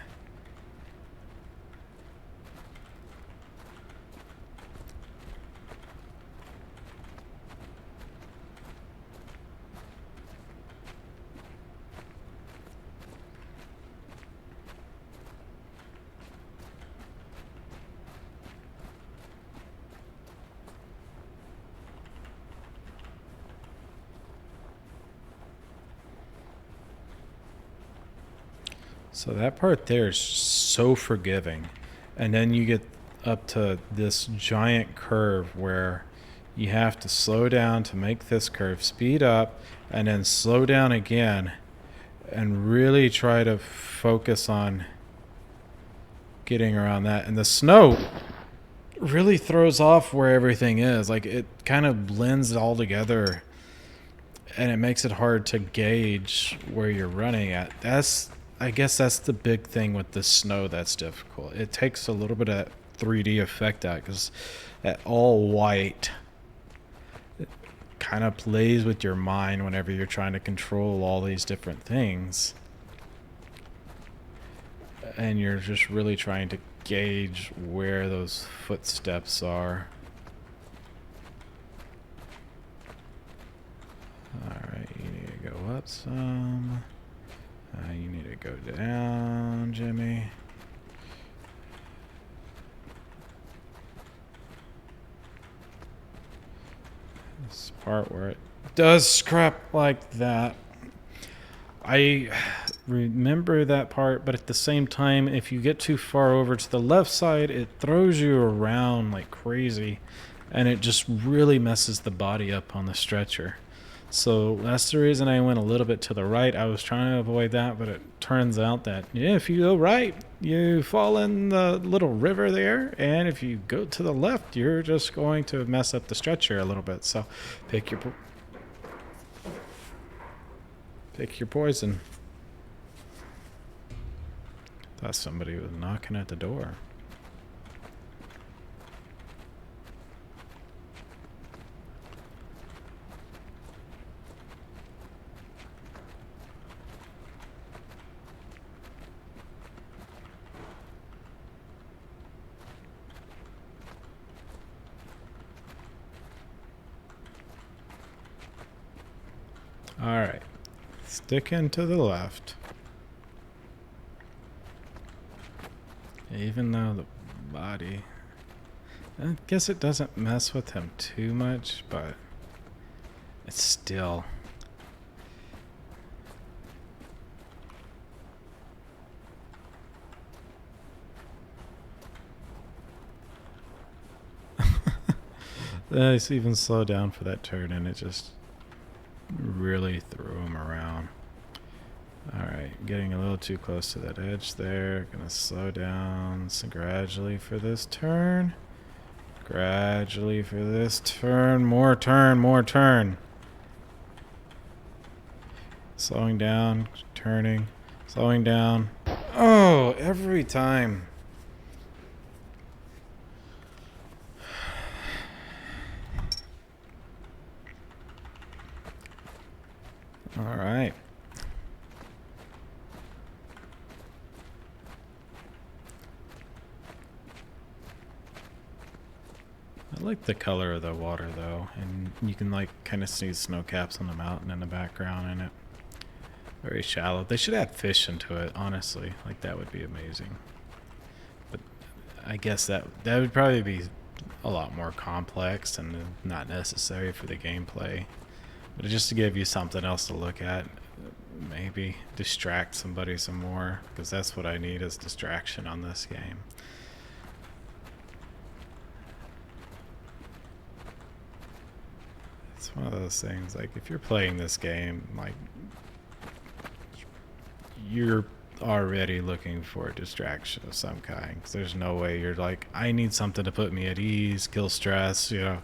So that part there is so forgiving. And then you get up to this giant curve where you have to slow down to make this curve, speed up, and then slow down again, and really try to focus on getting around that. And the snow really throws off where everything is. Like, it kind of blends all together, and it makes it hard to gauge where you're running at. I guess that's the big thing with the snow that's difficult. It takes a little bit of 3D effect out because that all white kind of plays with your mind whenever you're trying to control all these different things. And you're just really trying to gauge where those footsteps are. Alright, you need to go up some. You need to go down, Jimmy. This part where it does scrap like that. I remember that part, but at the same time, if you get too far over to the left side, it throws you around like crazy, and it just really messes the body up on the stretcher. So that's the reason I went a little bit to the right. I was trying to avoid that, but it turns out that if you go right, you fall in the little river there, and if you go to the left, you're just going to mess up the stretcher a little bit. So pick your poison. Thought somebody was knocking at the door. Sticking to the left. Even though the body... I guess it doesn't mess with him too much, but it's still... It's even slowed down for that turn, and it just really threw him around. Alright, getting a little too close to that edge there. Gonna slow down gradually for this turn. Gradually for this turn. More turn, more turn. Slowing down, turning, slowing down. Oh, every time. All right. I like the color of the water though, and you can like kind of see snow caps on the mountain in the background in it. Very shallow. They should add fish into it, honestly. Like that would be amazing. But I guess that would probably be a lot more complex and not necessary for the gameplay. But just to give you something else to look at, maybe distract somebody some more, because that's what I need is distraction on this game. It's one of those things, like if you're playing this game, like you're already looking for a distraction of some kind, because there's no way you're like, I need something to put me at ease, kill stress, you know.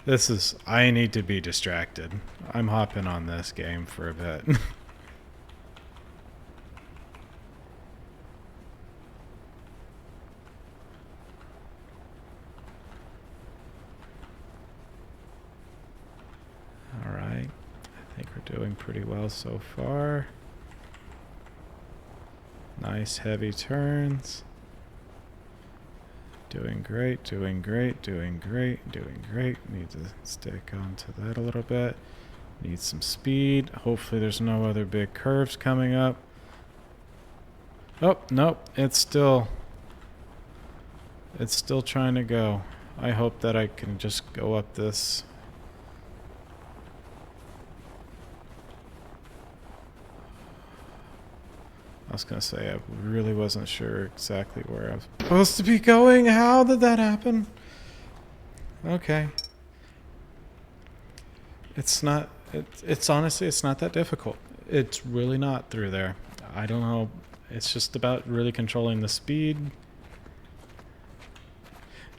This is, I need to be distracted. I'm hopping on this game for a bit. Alright, I think we're doing pretty well so far. Nice heavy turns. Doing great, doing great, doing great, doing great. Need to stick onto that a little bit. Need some speed. Hopefully there's no other big curves coming up. Oh, nope. It's still trying to go. I hope that I can just go up this. I was going to say, I really wasn't sure exactly where I was supposed to be going. How did that happen? Okay. It's not, it's honestly, it's not that difficult. It's really not through there. I don't know. It's just about really controlling the speed.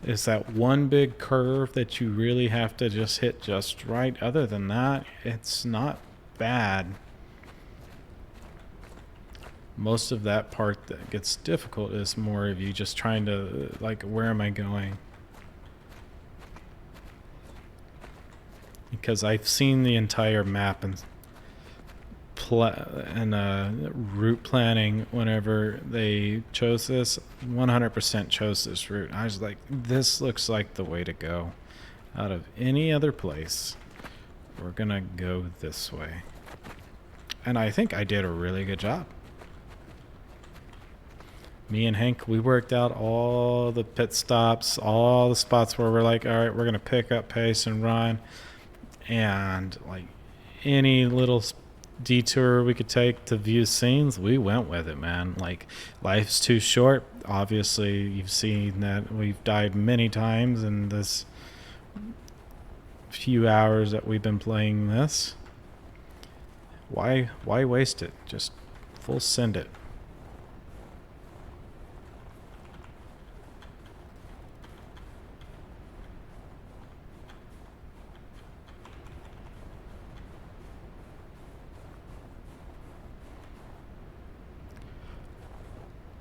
It's that one big curve that you really have to just hit just right. Other than that, it's not bad. Most of that part that gets difficult is more of you just trying to, like, where am I going? Because I've seen the entire map and route planning whenever they chose this, 100% chose this route. I was like, this looks like the way to go. Out of any other place, we're gonna go this way. And I think I did a really good job. Me and Hank, we worked out all the pit stops, all the spots where we're like, all right, we're going to pick up pace and run. And like any little detour we could take to view scenes, we went with it, man. Like, life's too short. Obviously, you've seen that we've died many times in this few hours that we've been playing this. Why waste it? Just full send it.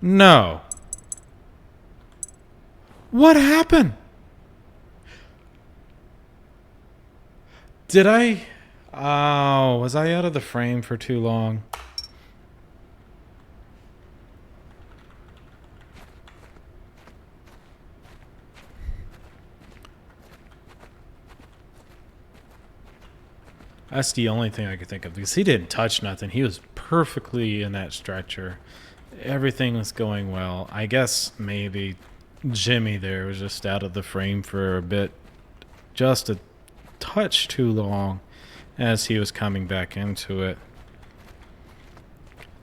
No. What happened? Did I? Oh, was I out of the frame for too long? That's the only thing I could think of because he didn't touch nothing. He was perfectly in that stretcher. Everything was going well. I guess maybe Jimmy there was just out of the frame for a bit, just a touch too long as he was coming back into it.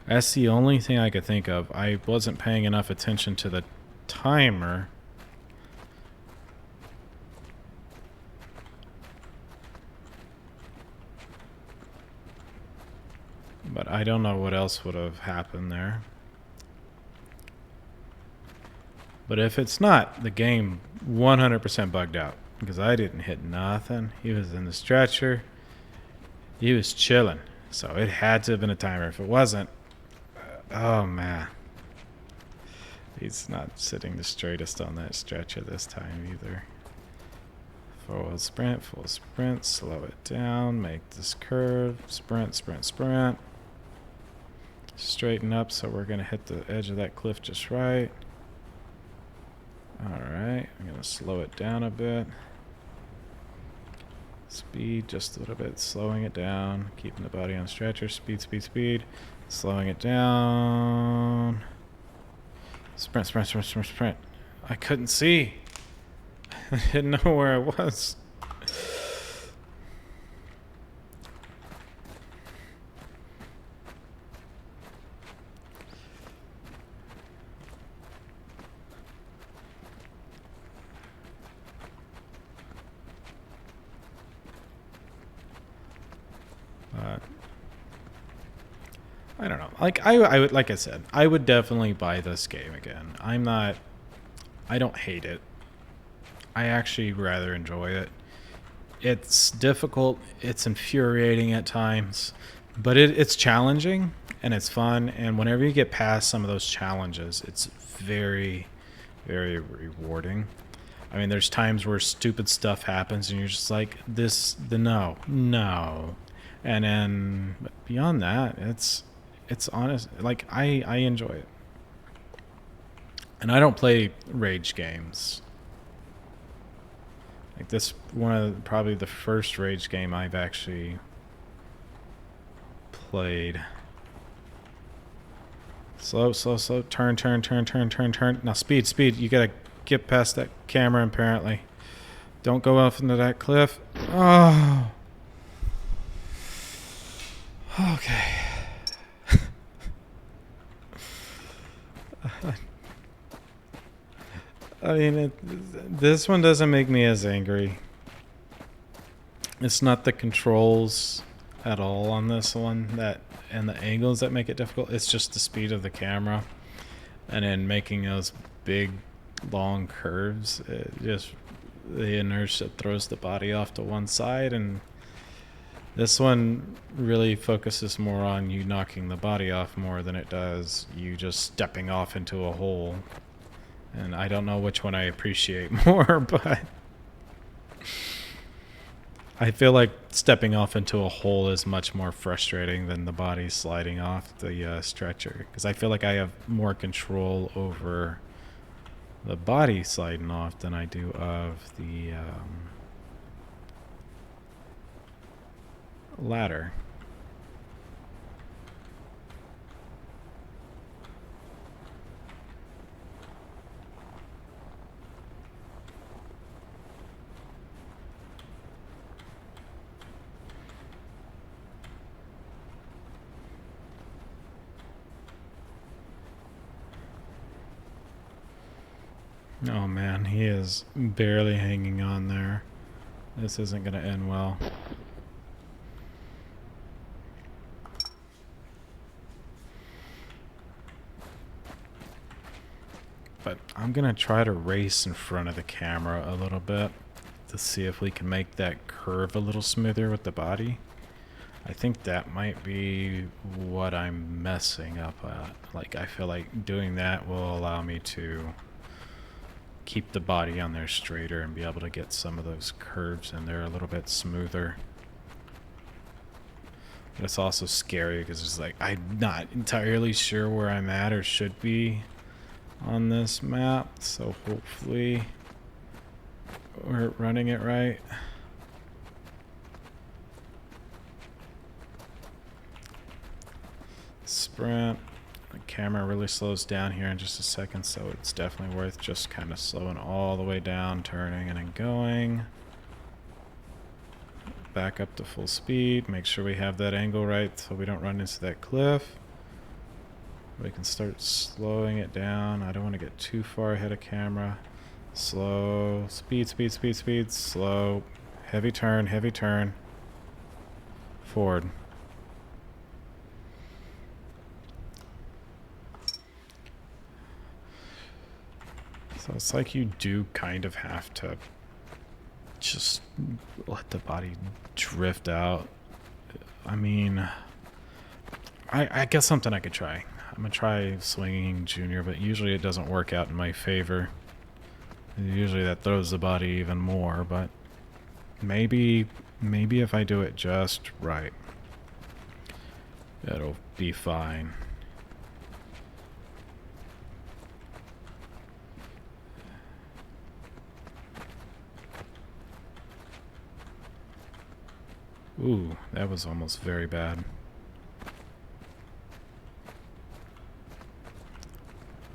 That's the only thing I could think of. I wasn't paying enough attention to the timer. But I don't know what else would have happened there. But if it's not, the game 100% bugged out. Because I didn't hit nothing. He was in the stretcher. He was chilling. So it had to have been a timer. If it wasn't, oh man. He's not sitting the straightest on that stretcher this time either. Full sprint, slow it down, make this curve, sprint, sprint, sprint. Straighten up, so we're going to hit the edge of that cliff just right. Alright, I'm going to slow it down a bit. Speed just a little bit, slowing it down, keeping the body on stretcher, speed, speed, speed, slowing it down. Sprint, sprint, sprint, sprint, sprint. I couldn't see. I didn't know where I was. I don't know. Like I would, like I said, I would definitely buy this game again. I don't hate it. I actually rather enjoy it. It's difficult. It's infuriating at times, but it's challenging and it's fun. And whenever you get past some of those challenges, it's very, very rewarding. I mean, there's times where stupid stuff happens and you're just like, no. And then but beyond that, it's honest. Like I enjoy it. And I don't play rage games. Like this, probably the first rage game I've actually played. Slow. Turn. Now speed. You gotta get past that camera apparently. Don't go off into that cliff. Oh. Okay. I mean, this one doesn't make me as angry. It's not the controls at all on this one and the angles that make it difficult. It's just the speed of the camera, and then making those big, long curves. The inertia throws the body off to one side, and this one really focuses more on you knocking the body off more than it does you just stepping off into a hole. And I don't know which one I appreciate more, but I feel like stepping off into a hole is much more frustrating than the body sliding off the stretcher. Because I feel like I have more control over the body sliding off than I do of the ladder. Oh man, he is barely hanging on there. This isn't going to end well. But I'm going to try to race in front of the camera a little bit to see if we can make that curve a little smoother with the body. I think that might be what I'm messing up at. Like, I feel like doing that will allow me to keep the body on there straighter and be able to get some of those curves in there a little bit smoother. But it's also scary because it's like I'm not entirely sure where I'm at or should be on this map, so hopefully we're running it right. sprint. The camera really slows down here in just a second, so it's definitely worth just kind of slowing all the way down, turning, and then going. Back up to full speed. Make sure we have that angle right so we don't run into that cliff. We can start slowing it down. I don't want to get too far ahead of camera. Slow. Speed, speed, speed, speed. Slow. Heavy turn, heavy turn. Forward. So it's like you do kind of have to just let the body drift out. I mean, I guess something I could try. I'm going to try swinging junior, but usually it doesn't work out in my favor. Usually that throws the body even more, but maybe if I do it just right, it'll be fine. Ooh, that was almost very bad.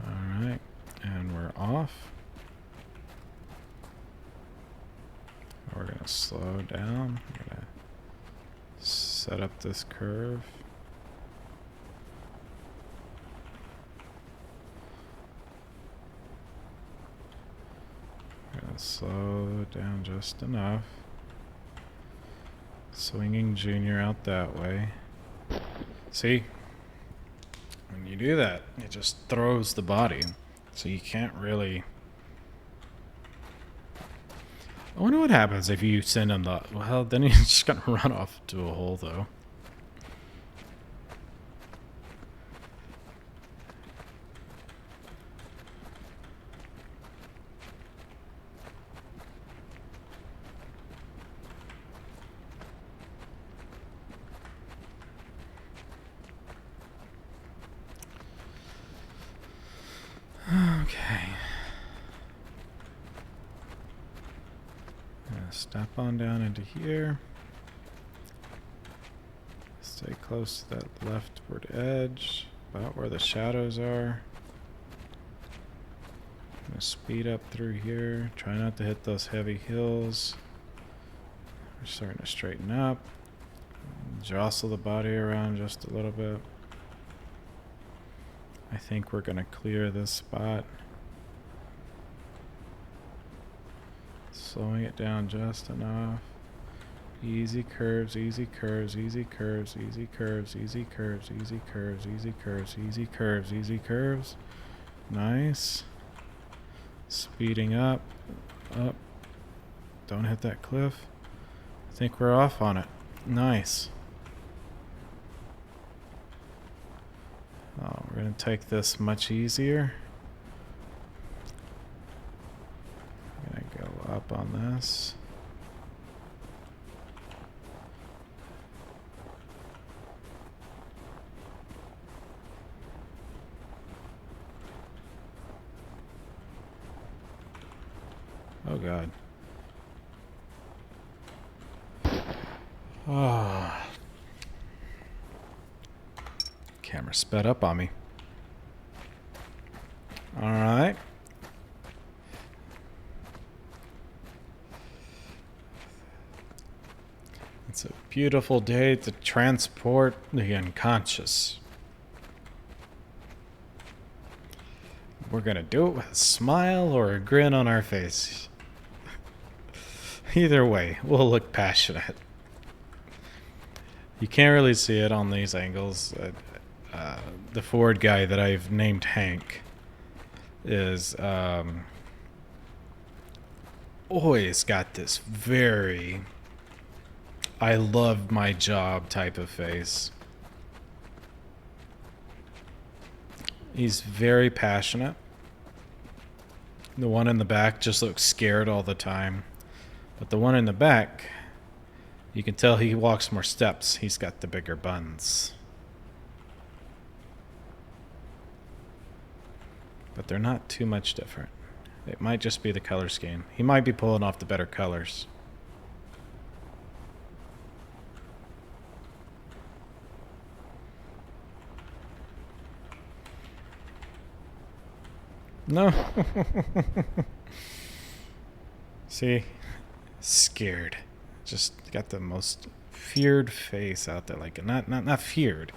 Alright, and we're off. We're going to slow down. We're going to set up this curve. We're going to slow down just enough. Swinging junior out that way. See? When you do that, it just throws the body. So you can't really... I wonder what happens if you send him the... Well, then he's just gonna run off to a hole, though. Okay. Step on down into here. Stay close to that leftward edge, about where the shadows are. I'm gonna speed up through here. Try not to hit those heavy hills. We're starting to straighten up. Jostle the body around just a little bit. I think we're gonna clear this spot. Slowing it down just enough. Easy curves, easy curves, easy curves, easy curves, easy curves, easy curves, easy curves, easy curves, easy curves. Nice. Speeding up. Up. Don't hit that cliff. I think we're off on it. Nice. Oh, we're going to take this much easier. I'm going to go up on this. Oh, God. Oh. Camera sped up on me. All right. It's a beautiful day to transport the unconscious. We're gonna do it with a smile or a grin on our face. Either way, we'll look passionate. You can't really see it on these angles. The Ford guy that I've named Hank is always got this very I love my job type of face. He's very passionate. The one in the back just looks scared all the time. But the one in the back, you can tell he walks more steps. He's got the bigger buns. But they're not too much different. It might just be the color scheme. He might be pulling off the better colors. No. See? Scared. Just got the most feared face out there. Like, not feared.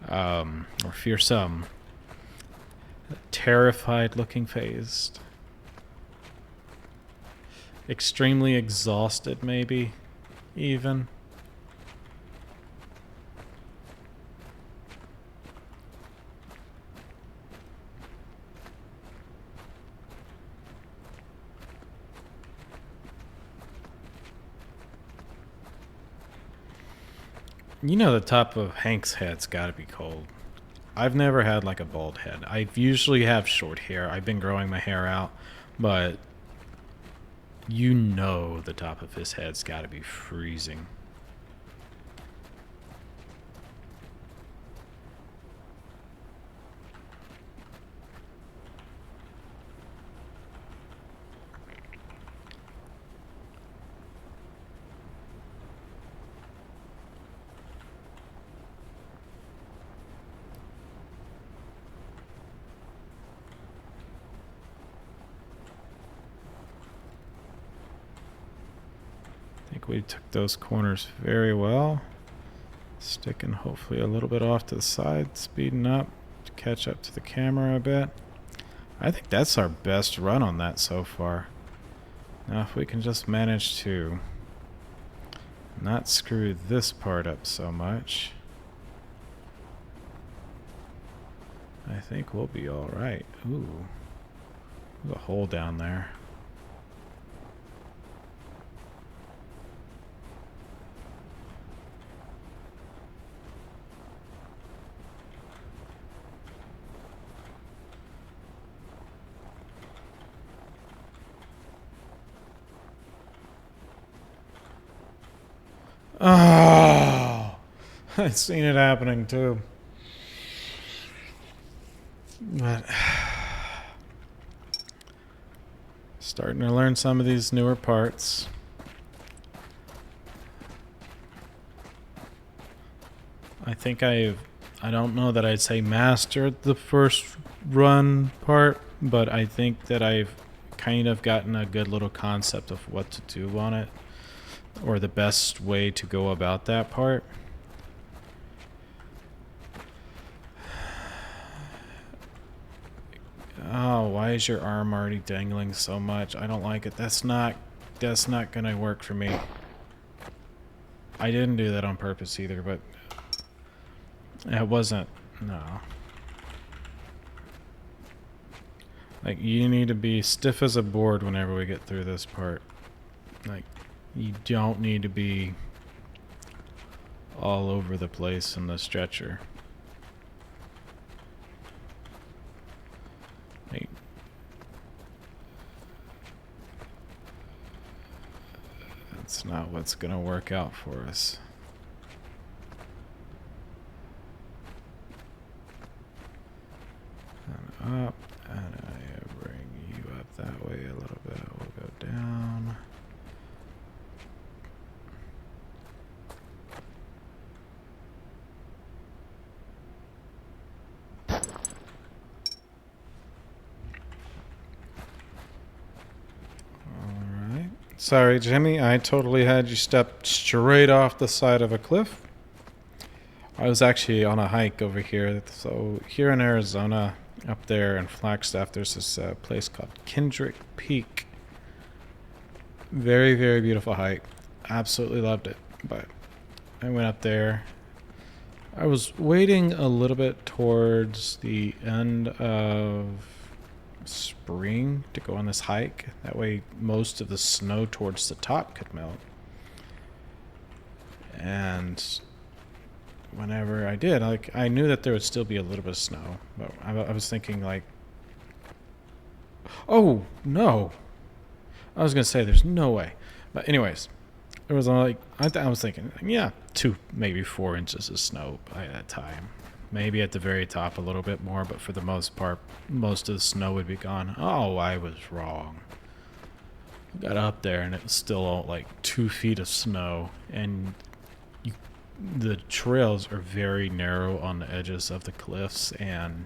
Or fearsome. Terrified looking face. Extremely exhausted, maybe. Even. You know the top of Hank's head's gotta be cold. I've never had like a bald head. I usually have short hair. I've been growing my hair out, but you know the top of his head's gotta be freezing. I think we took those corners very well. Sticking hopefully a little bit off to the side, speeding up to catch up to the camera a bit. I think that's our best run on that so far. Now if we can just manage to not screw this part up so much, I think we'll be alright. Ooh, there's a hole down there. Oh, I've seen it happening too. But starting to learn some of these newer parts. I think I don't know that I'd say mastered the first run part, but I think that I've kind of gotten a good little concept of what to do on it, or the best way to go about that part. Oh, why is your arm already dangling so much? I don't like it. That's not gonna work for me. I didn't do that on purpose either, but it wasn't. No. Like, you need to be stiff as a board whenever we get through this part. Like, you don't need to be all over the place in the stretcher. Like, that's not what's gonna work out for us. And up, and I bring you up that way a little bit. We'll go down. Alright. Sorry, Jimmy, I totally had you step straight off the side of a cliff. I was actually on a hike over here. So here in Arizona, up there in Flagstaff, there's this place called Kendrick Peak. Very, very beautiful hike. Absolutely loved it. But I went up there. I was waiting a little bit towards the end of spring to go on this hike. That way most of the snow towards the top could melt. And whenever I did, like, I knew that there would still be a little bit of snow, but I was thinking, like, oh no, I was gonna say there's no way, but anyways, it was like I was thinking, yeah, 2 maybe 4 inches of snow by that time, maybe at the very top a little bit more, but for the most part, most of the snow would be gone. Oh, I was wrong. Got up there and it was still like 2 feet of snow, and the trails are very narrow on the edges of the cliffs, and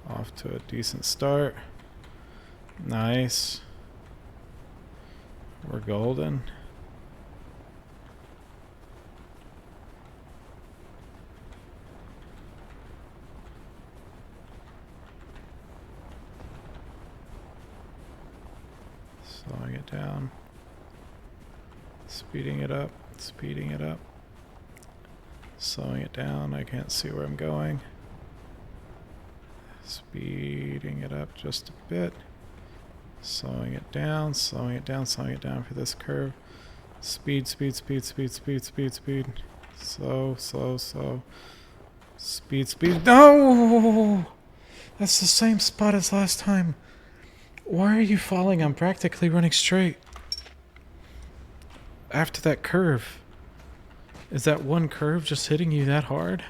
Off to a decent start. Nice. We're golden. Slowing it down. Speeding it up. Speeding it up. Slowing it down. I can't see where I'm going. Speeding it up just a bit. Slowing it down. Slowing it down. Slowing it down for this curve. Speed, speed, speed, speed, speed, speed, speed. Slow, slow, slow. Speed, speed. No! That's the same spot as last time. Why are you falling? I'm practically running straight. After that curve. Is that one curve just hitting you that hard?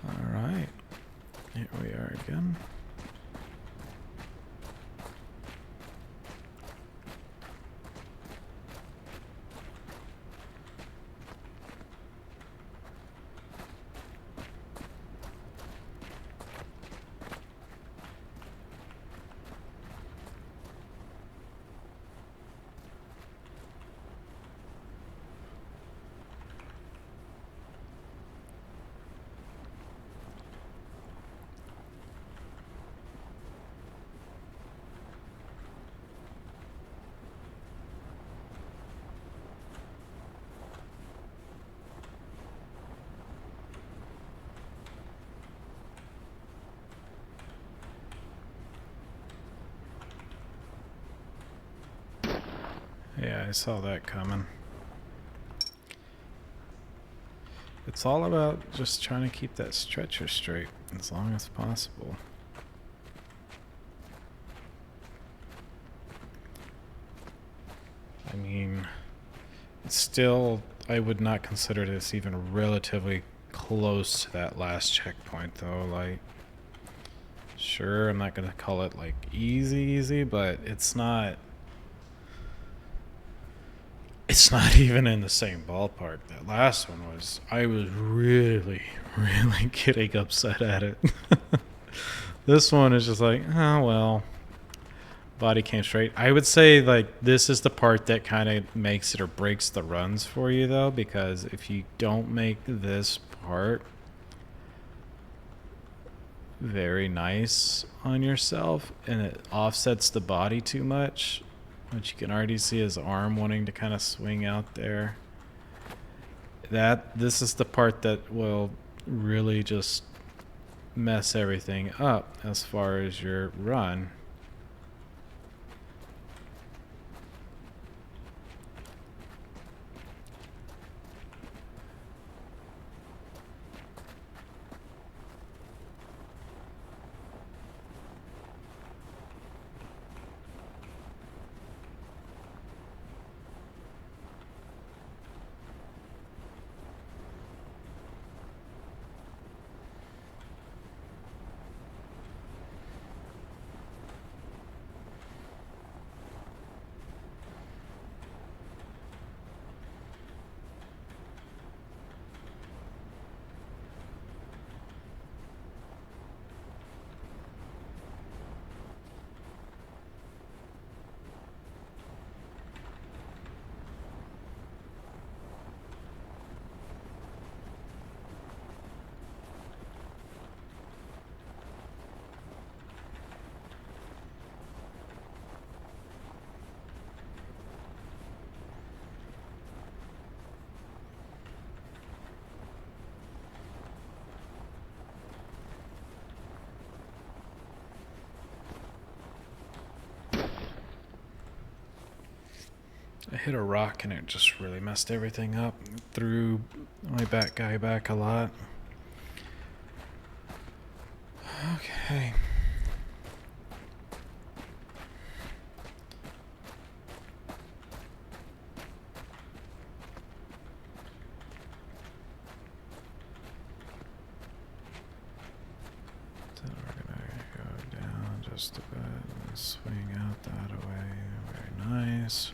Alright. Here we are again. Yeah, I saw that coming. It's all about just trying to keep that stretcher straight as long as possible. I mean, it's still, I would not consider this even relatively close to that last checkpoint though. Like, sure, I'm not gonna call it like easy, but it's not even in the same ballpark. That last one was, I was really getting upset at it. This one is just like, oh well, body came straight. I would say like this is the part that kind of makes it or breaks the runs for you though, because if you don't make this part very nice on yourself and it offsets the body too much, which you can already see his arm wanting to kind of swing out there. This is the part that will really just mess everything up as far as your run. I hit a rock and it just really messed everything up. Threw my back guy back a lot. Okay. So we're gonna go down just a bit and swing out that way. Very nice.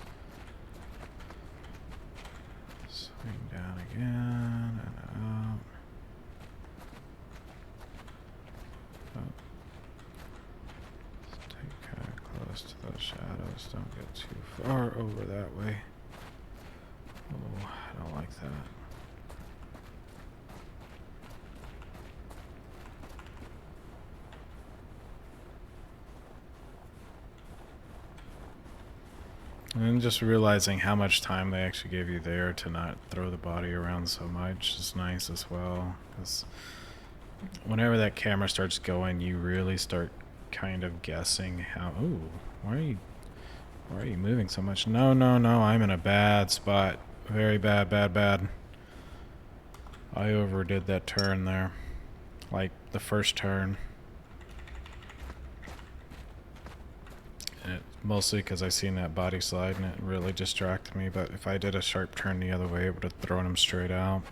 Bring down again and out. Oh. Stay kind of close to those shadows. Don't get too far over that way. Oh, I don't like that. And just realizing how much time they actually gave you there to not throw the body around so much is nice as well. Because whenever that camera starts going, you really start kind of guessing how. Ooh, why are you moving so much? No, no, no! I'm in a bad spot. Very bad, bad, bad. I overdid that turn there, like the first turn. Mostly because I seen that body slide and it really distracted me, but if I did a sharp turn the other way, it would have thrown him straight out.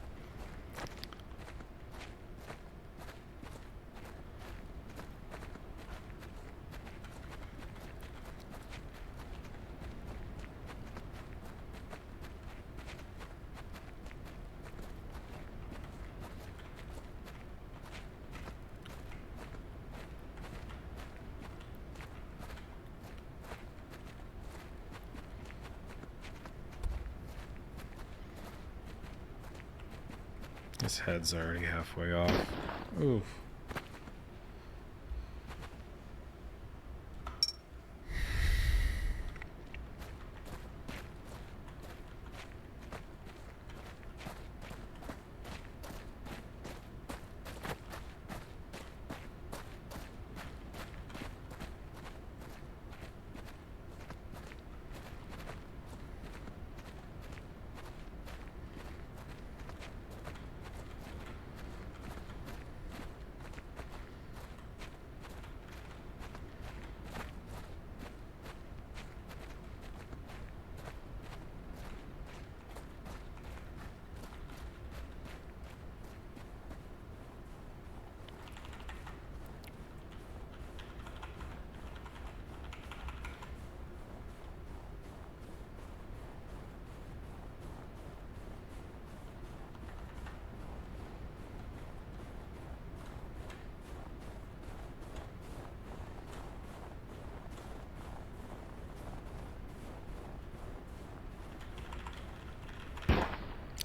His head's already halfway off. Oof.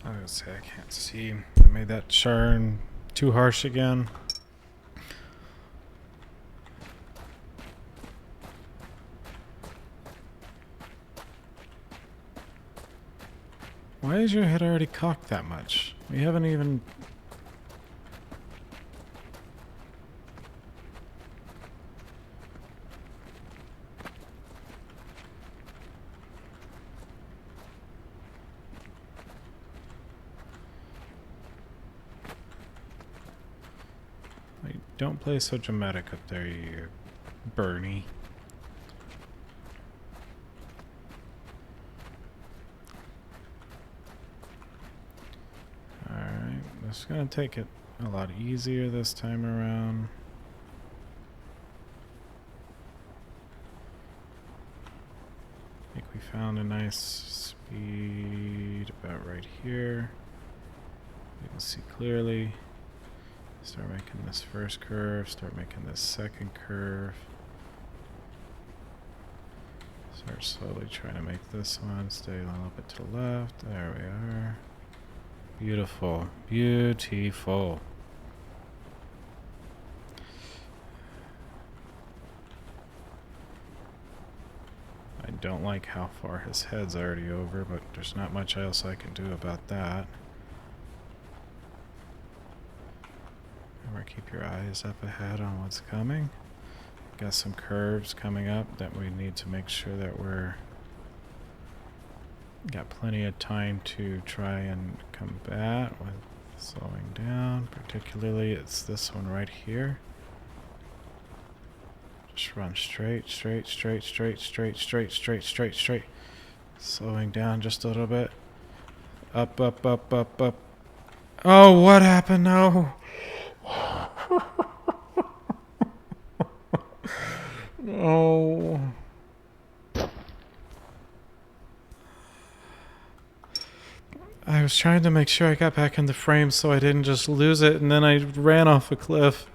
I was gonna say I can't see. I made that turn too harsh again. Why is your head already cocked that much? We haven't even... Don't play so dramatic up there, you Bernie. Alright, just gonna take it a lot easier this time around. I think we found a nice speed about right here. You can see clearly. Start making this first curve, start making this second curve. Start slowly trying to make this one stay a little bit to the left. There we are. Beautiful, beautiful. I don't like how far his head's already over, but there's not much else I can do about that. Remember, keep your eyes up ahead on what's coming. Got some curves coming up that we need to make sure that we're got plenty of time to try and combat with slowing down. Particularly, it's this one right here. Just run straight, straight, straight, straight, straight, straight, straight, straight, straight. Slowing down just a little bit. Up, up, up, up, up. Oh, what happened? No. No. I was trying to make sure I got back in the frame so I didn't just lose it, and then I ran off a cliff.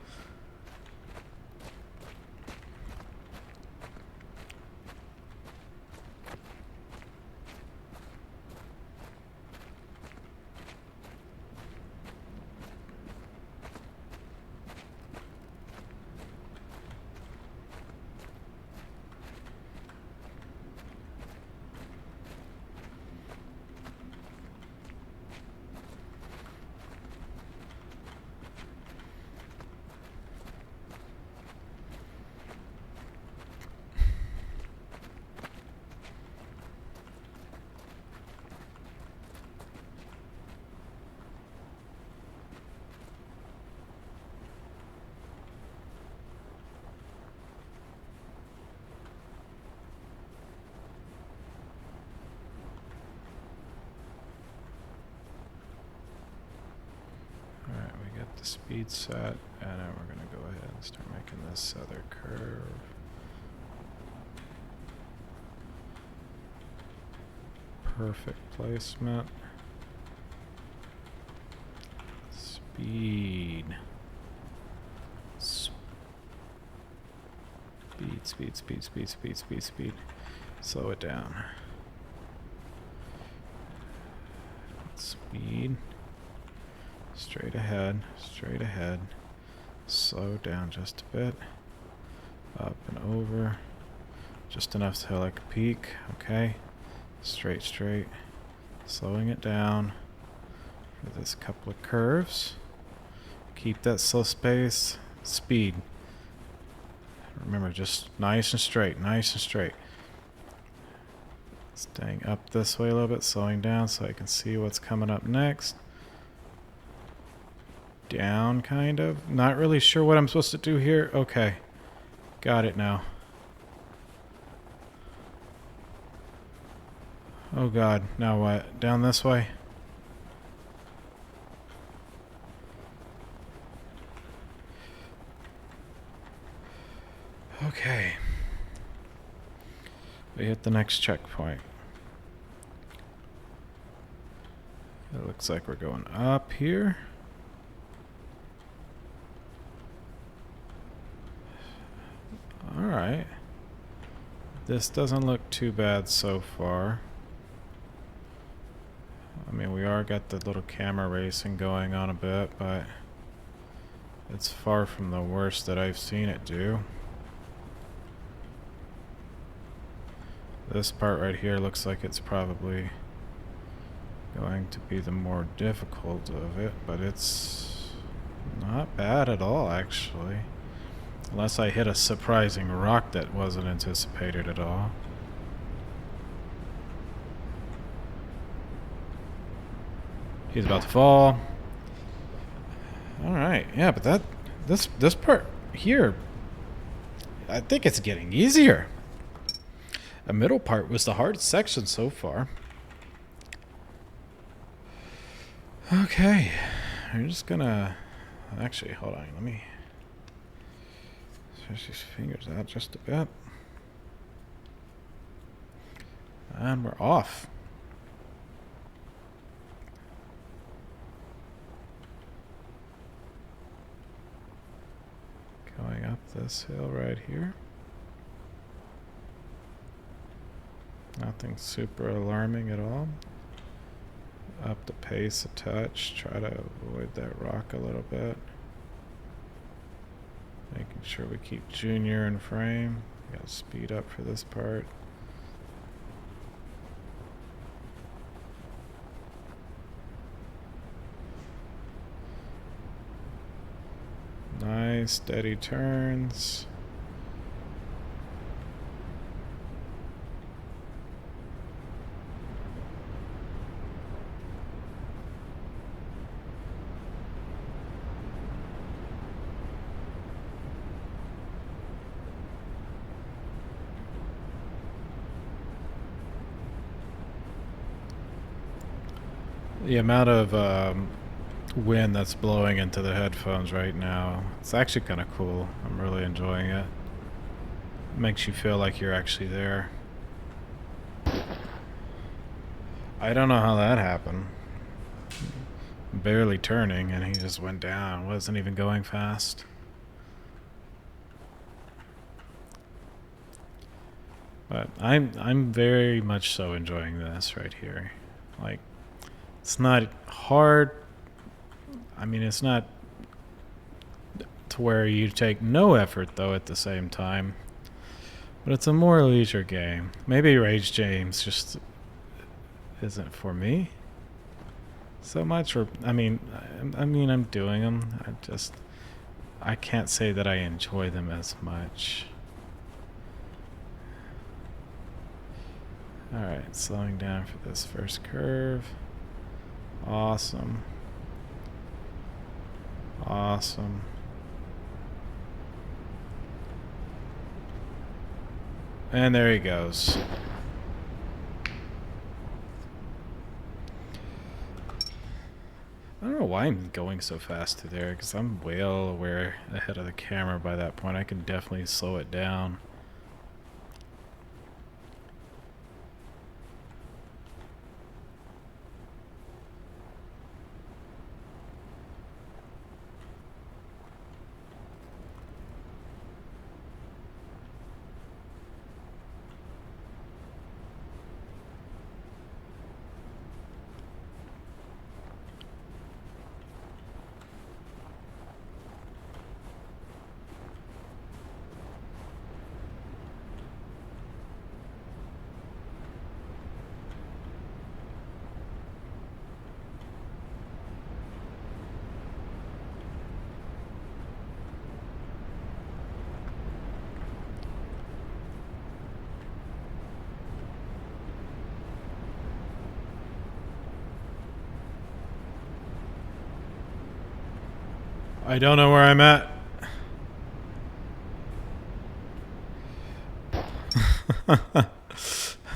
The speed set, and then we're going to go ahead and start making this other curve. Perfect placement. Speed. Speed. Slow it down. Speed. Straight ahead. Slow down just a bit. Up and over. Just enough to like a peak. Okay. Straight. Slowing it down for this couple of curves. Keep that slow space. Speed. Remember, just nice and straight. Staying up this way a little bit, slowing down so I can see what's coming up next. Down, kind of. Not really sure what I'm supposed to do here. Okay. Got it now. Oh god, now what? Down this way? Okay. We hit the next checkpoint. It looks like we're going up here. Alright. This doesn't look too bad so far. I mean, we are got the little camera racing going on a bit, but it's far from the worst that I've seen it do. This part right here looks like it's probably going to be the more difficult of it, but it's not bad at all, actually. Unless I hit a surprising rock that wasn't anticipated at all. He's about to fall. Alright, yeah, but this part here, I think it's getting easier. The middle part was the hardest section so far. Okay, I'm just gonna... Actually, hold on, let me stretch these fingers out just a bit. And we're off. Going up this hill right here. Nothing super alarming at all. Up the pace a touch. Try to avoid that rock a little bit. Making sure we keep Junior in frame. Gotta speed up for this part. Nice, steady turns. The amount of wind that's blowing into the headphones right now, it's actually kind of cool. I'm really enjoying it. It makes you feel like you're actually there. I don't know how that happened. barely turning, and he just went down. Wasn't even going fast. But I'm very much so enjoying this right here. Like, it's not hard. I mean, it's not to where you take no effort though at the same time. But it's a more leisure game. Maybe Rage James just isn't for me so much. Or I mean I'm doing them. I can't say that I enjoy them as much. Alright, slowing down for this first curve. Awesome. Awesome. And there he goes. I don't know why I'm going so fast through there, because I'm well aware ahead of the camera by that point. I can definitely slow it down. I don't know where I'm at.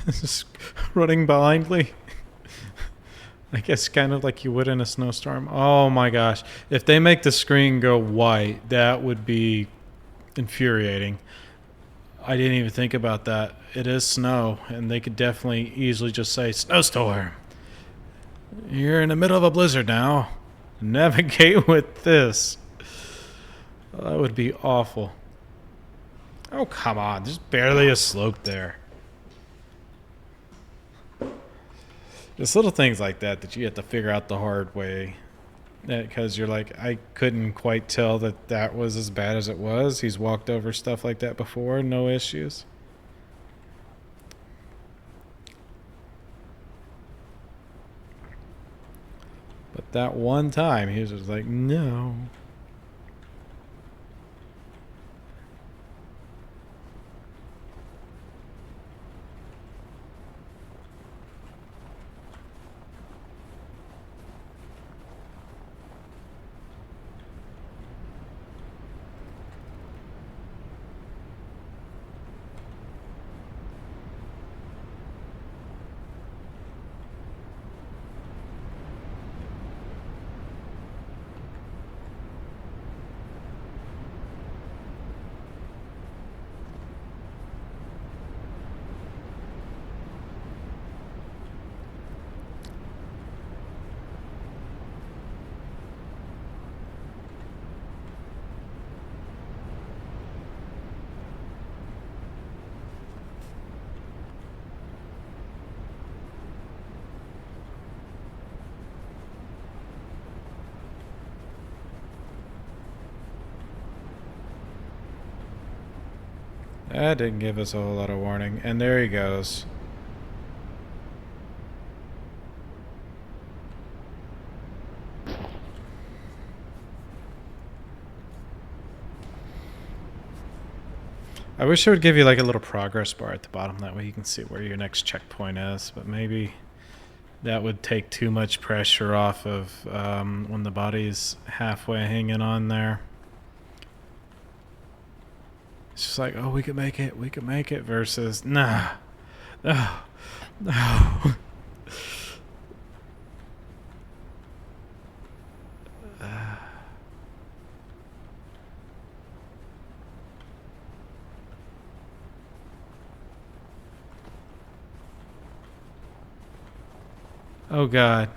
Just running blindly. I guess kind of like you would in a snowstorm. Oh my gosh. If they make the screen go white, that would be infuriating. I didn't even think about that. It is snow, and they could definitely easily just say, snowstorm. You're in the middle of a blizzard now. Navigate with this. That would be awful. Oh, come on. There's barely a slope there. Just little things like that you have to figure out the hard way. Because you're like, I couldn't quite tell that that was as bad as it was. He's walked over stuff like that before. No issues. But that one time, he was just like, no. That didn't give us a whole lot of warning. And there he goes. I wish it would give you like a little progress bar at the bottom. That way you can see where your next checkpoint is. But maybe that would take too much pressure off of when the body's halfway hanging on there. It's just like, oh, we could make it, versus, nah, no, no. Oh, God.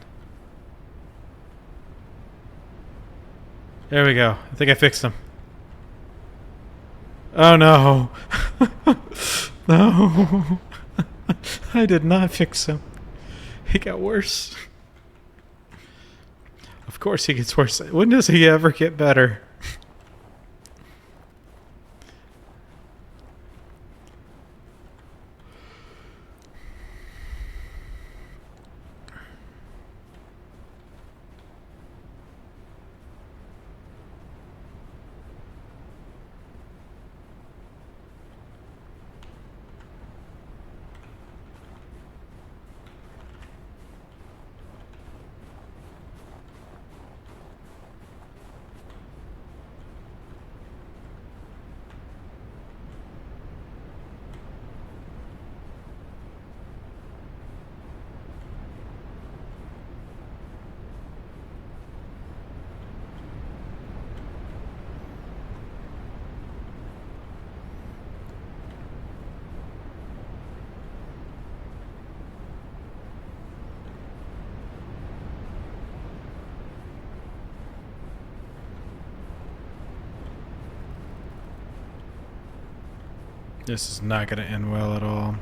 There we go. I think I fixed him. Oh no. No. I did not fix him. He got worse. Of course he gets worse. When does he ever get better? This is not going to end well at all.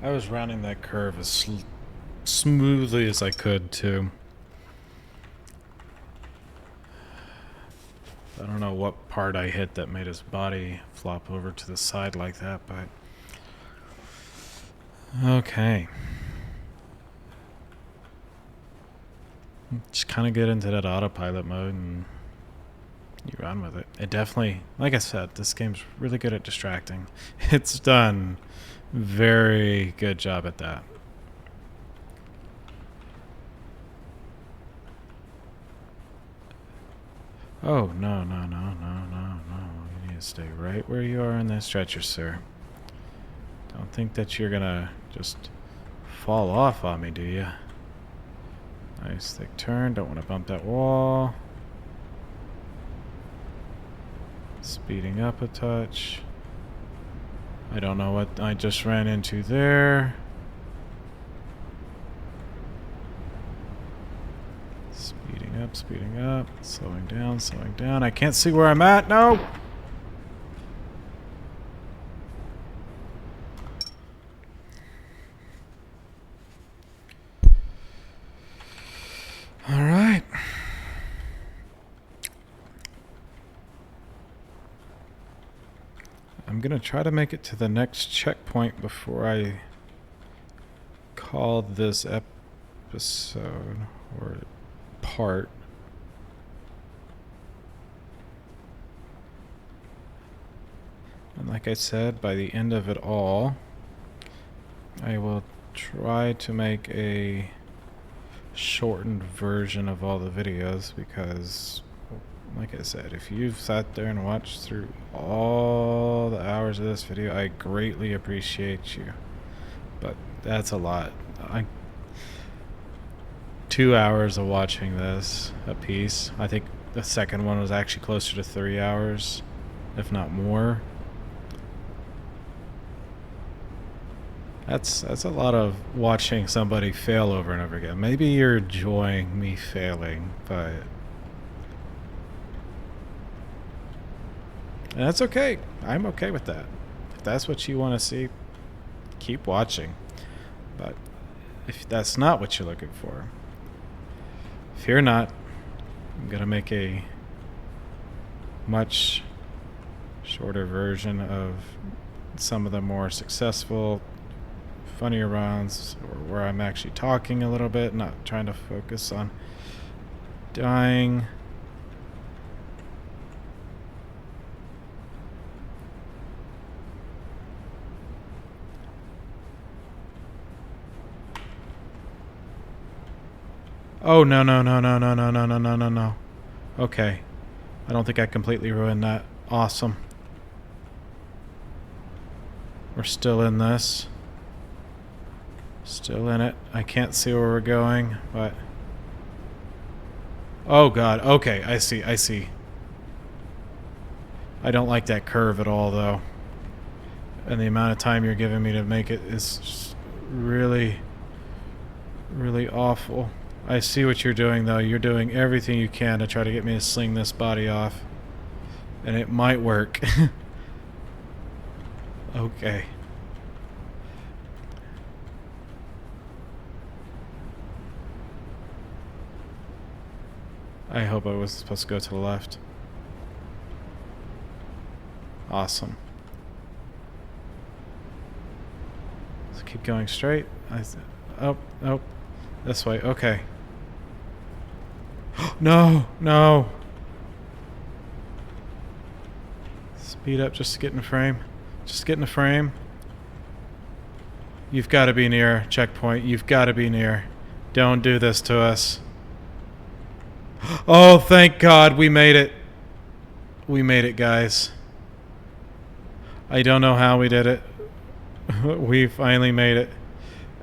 I was rounding that curve as smoothly as I could, too. I don't know what part I hit that made his body flop over to the side like that, but... Okay. Just kind of get into that autopilot mode and you run with it. It definitely, like I said, this game's really good at distracting. It's done very good job at that. Oh, no, no, no, no, no, no. You need to stay right where you are in that stretcher, sir. Don't think that you're gonna just fall off on me, do you? Nice thick turn. Don't want to bump that wall. Speeding up a touch. I don't know what I just ran into there. Speeding up, slowing down. I can't see where I'm at. No! All right. I'm gonna try to make it to the next checkpoint before I call this episode or part. And like I said, by the end of it all, I will try to make a shortened version of all the videos because, like I said, if you've sat there and watched through all the hours of this video, I greatly appreciate you. But that's a lot. 2 hours of watching this a piece. I think the second one was actually closer to 3 hours, if not more. That's a lot of watching somebody fail over and over again. Maybe you're enjoying me failing, but that's okay. I'm okay with that. If that's what you want to see, keep watching. But if that's not what you're looking for, fear not. I'm going to make a much shorter version of some of the more successful, funnier rounds, or where I'm actually talking a little bit, not trying to focus on dying. Oh, no, no, no, no, no, no, no, no, no, no, no. Okay. I don't think I completely ruined that. Awesome. We're still in this. Still in it. I can't see where we're going, but... Oh, God. Okay, I see, I see. I don't like that curve at all, though. And the amount of time you're giving me to make it is just really, really awful. I see what you're doing, though. You're doing everything you can to try to get me to sling this body off. And it might work. Okay. I hope I was supposed to go to the left. Awesome. Let's keep going straight. Oh, this way. Okay. No, no. Speed up just to get in the frame. Just get in the frame. You've got to be near checkpoint. You've got to be near. Don't do this to us. Oh, thank God we made it. We made it, guys. I don't know how we did it. We finally made it.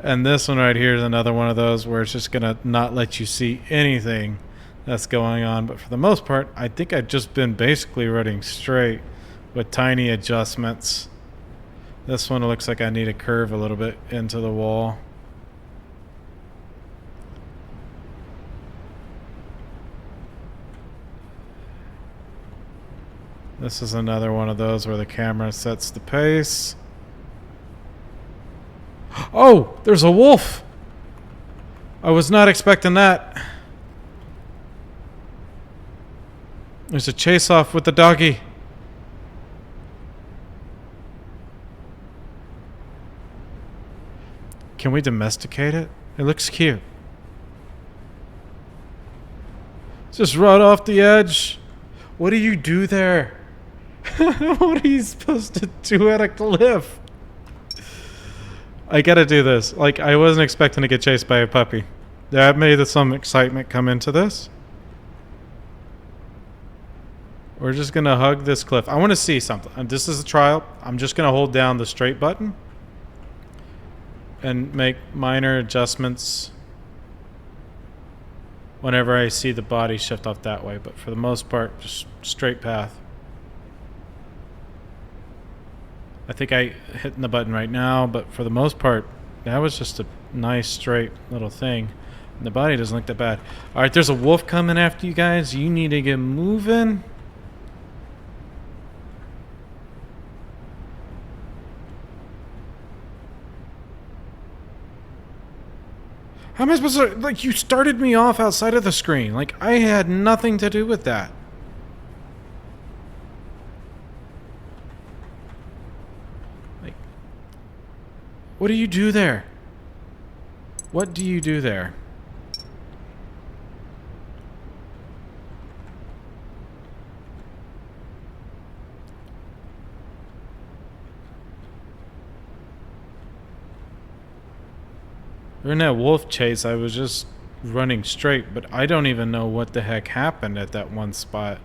And this one right here is another one of those where it's just going to not let you see anything that's going on. But for the most part, I think I've just been basically running straight with tiny adjustments. This one looks like I need to curve a little bit into the wall. This is another one of those where the camera sets the pace. Oh, there's a wolf. I was not expecting that. There's a chase off with the doggy. Can we domesticate it? It looks cute. Just right off the edge. What do you do there? What are you supposed to do at a cliff? I gotta do this. Like, I wasn't expecting to get chased by a puppy. That made some excitement come into this. We're just gonna hug this cliff. I want to see something. This is a trial. I'm just gonna hold down the straight button and make minor adjustments whenever I see the body shift off that way. But for the most part, just straight path. I think I hitting the button right now, but for the most part, that was just a nice straight little thing. And the body doesn't look that bad. All right, there's a wolf coming after you guys. You need to get moving. How am I supposed to... Like, you started me off outside of the screen. Like, I had nothing to do with that. Like, what do you do there? What do you do there? During that wolf chase, I was just running straight, but I don't even know what the heck happened at that one spot.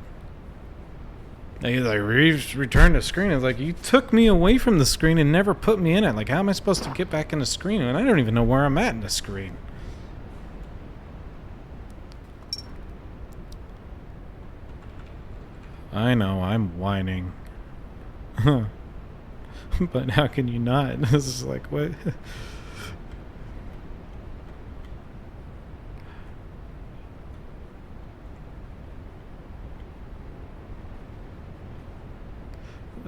He's like, return to screen. It's like, you took me away from the screen and never put me in it. Like, how am I supposed to get back in the screen? And I don't even know where I'm at in the screen. I know, I'm whining. But how can you not? This is like, what?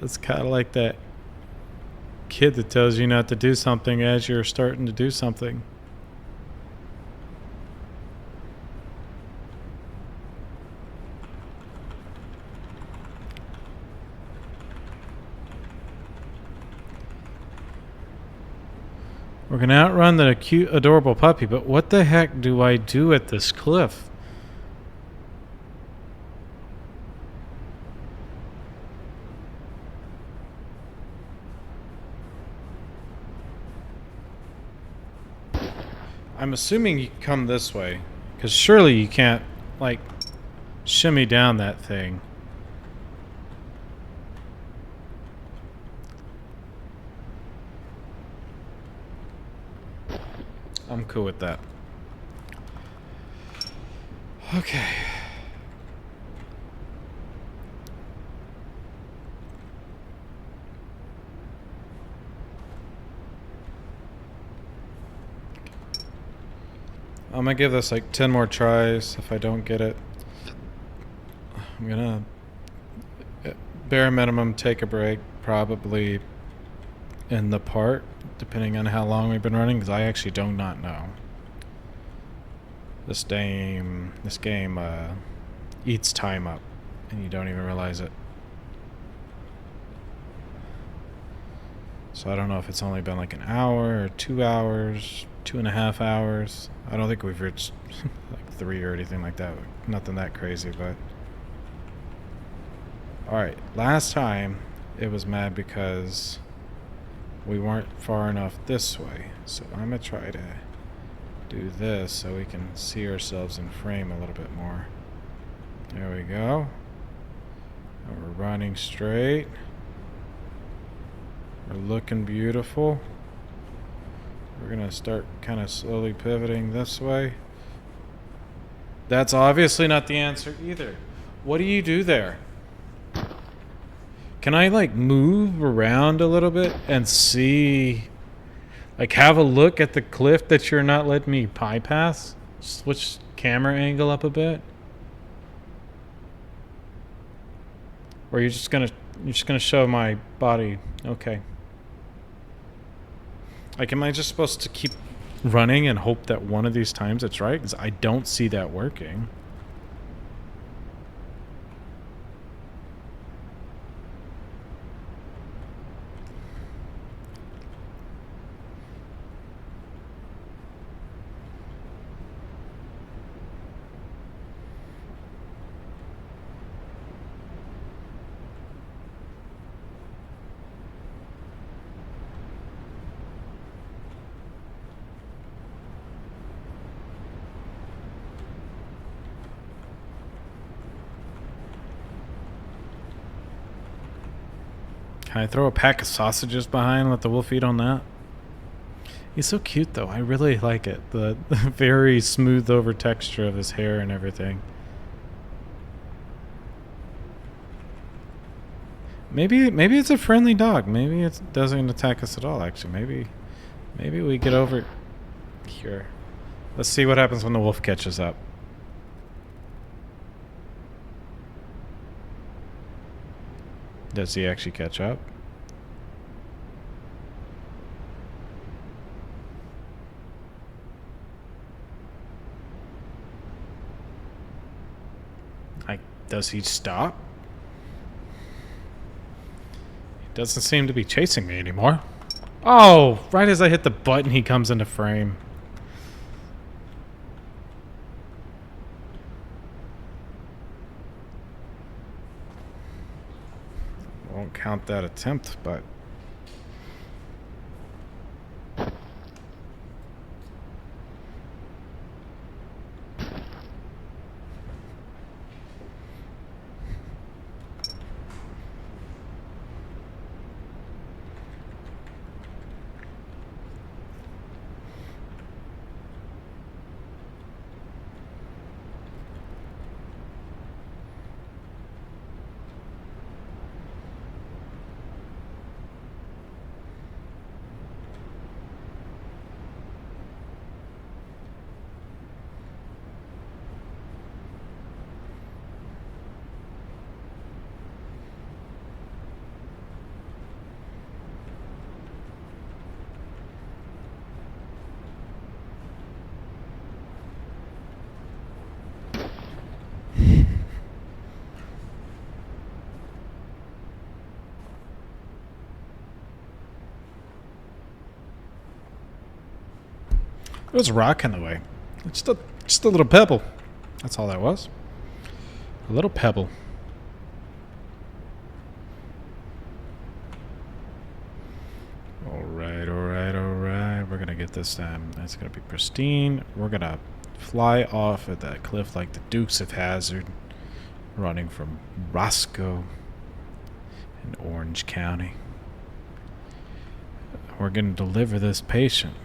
It's kind of like that kid that tells you not to do something as you're starting to do something. We're going to outrun the cute, adorable puppy, but what the heck do I do at this cliff? I'm assuming you come this way, because surely you can't, like, shimmy down that thing. I'm cool with that. Okay. I'm gonna give this like 10 more tries. If I don't get it, I'm gonna, bare minimum, take a break, probably in the part, depending on how long we've been running, because I actually do not know. This game eats time up, and you don't even realize it. So I don't know if it's only been like an hour or 2 hours, 2.5 hours. I don't think we've reached like 3 or anything like that. Nothing that crazy, but... Alright, last time it was mad because we weren't far enough this way. So I'm going to try to do this so we can see ourselves in frame a little bit more. There we go. And we're running straight. We're looking beautiful. We're going to start kind of slowly pivoting this way. That's obviously not the answer either. What do you do there? Can I like move around a little bit and see, like have a look at the cliff that you're not letting me bypass? Switch camera angle up a bit? Or you're just gonna show my body? Okay. Like, am I just supposed to keep running and hope that one of these times it's right? Because I don't see that working. Can I throw a pack of sausages behind and let the wolf eat on that? He's so cute though. I really like it. The very smooth over texture of his hair and everything. Maybe it's a friendly dog. Maybe it doesn't attack us at all actually. Maybe we get over here. Let's see what happens when the wolf catches up. Does he actually catch up? Does he stop? He doesn't seem to be chasing me anymore. Oh, right as I hit the button, he comes into frame. Won't count that attempt, but... It was a rock in the way. It's just a little pebble. That's all that was. A little pebble. Alright, alright, alright. We're gonna get this time. That's gonna be pristine. We're gonna fly off at that cliff like the Dukes of Hazzard, running from Roscoe in Orange County. We're gonna deliver this patient.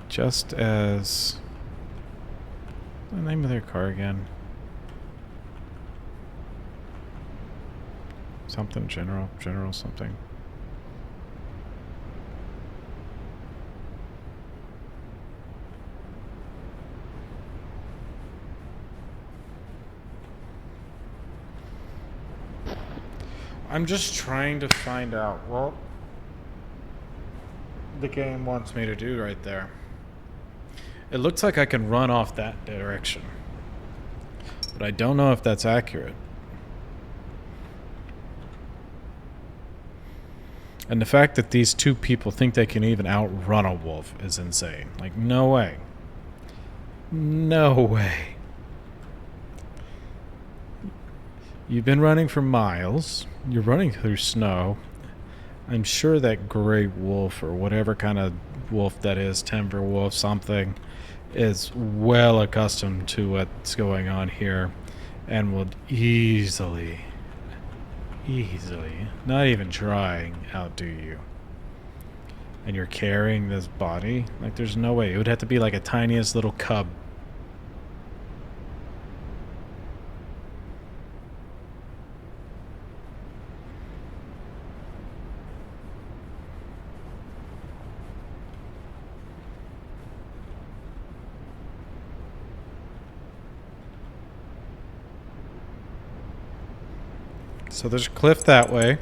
Just as... what's the name of their car again? Something General something. I'm just trying to find out what the game wants me to do right there. It looks like I can run off that direction, but I don't know if that's accurate. And the fact that these two people think they can even outrun a wolf is insane. Like, no way. No way. You've been running for miles. You're running through snow. I'm sure that gray wolf, or whatever kind of wolf that is, timber wolf, something, is well accustomed to what's going on here and would easily, not even trying, outdo you. And you're carrying this body? Like, there's no way. It would have to be like a tiniest little cub. So there's a cliff that way.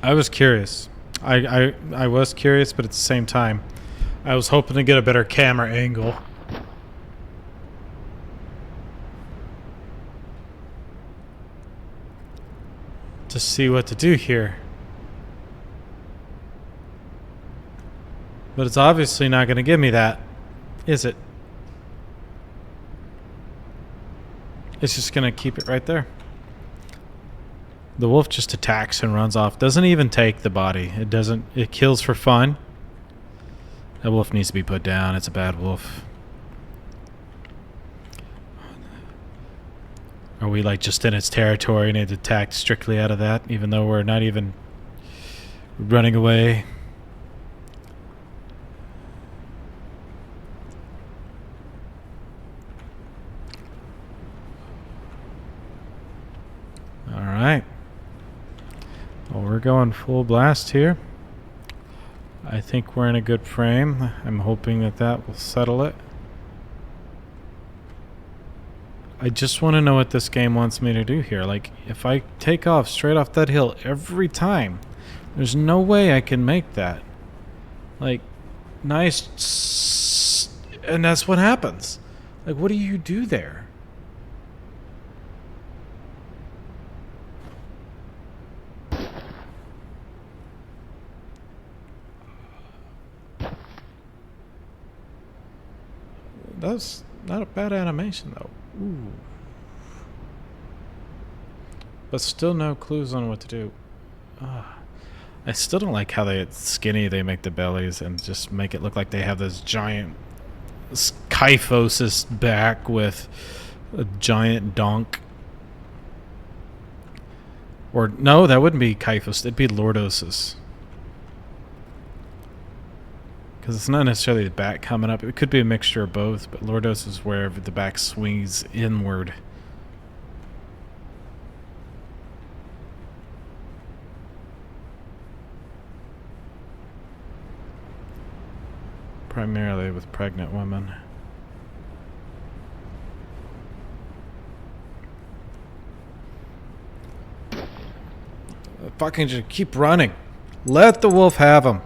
I was curious. I was curious, but at the same time, I was hoping to get a better camera angle. To see what to do here. But it's obviously not going to give me that, is it? It's just going to keep it right there. The wolf just attacks and runs off. Doesn't even take the body. It kills for fun. That wolf needs to be put down. It's a bad wolf. Are we like just in its territory and it attacked strictly out of that, even though we're not even running away? All right. Well, we're going full blast here. I think we're in a good frame. I'm hoping that that will settle it. I just want to know what this game wants me to do here. Like, if I take off straight off that hill every time, there's no way I can make that. Like, nice... And that's what happens. Like, what do you do there? That's not a bad animation, though. Ooh. But still no clues on what to do. I still don't like how skinny they make the bellies and just make it look like they have this giant kyphosis back with a giant donk. Or no, that wouldn't be kyphos. It'd be lordosis. Because it's not necessarily the back coming up. It could be a mixture of both, but lordosis is where the back swings inward. Primarily with pregnant women. Fucking just keep running. Let the wolf have him.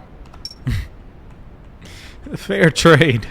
Fair trade.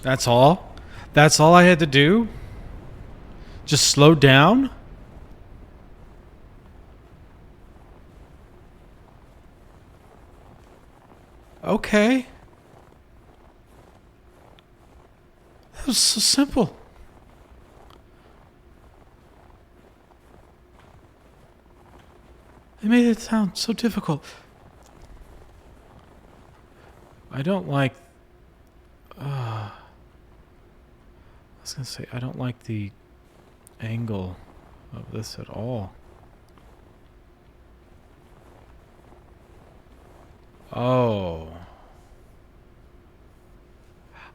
That's all? That's all I had to do? Just slow down? Okay. That was so simple. They made it sound so difficult. I don't like... I was going to say, I don't like the angle of this at all. Oh.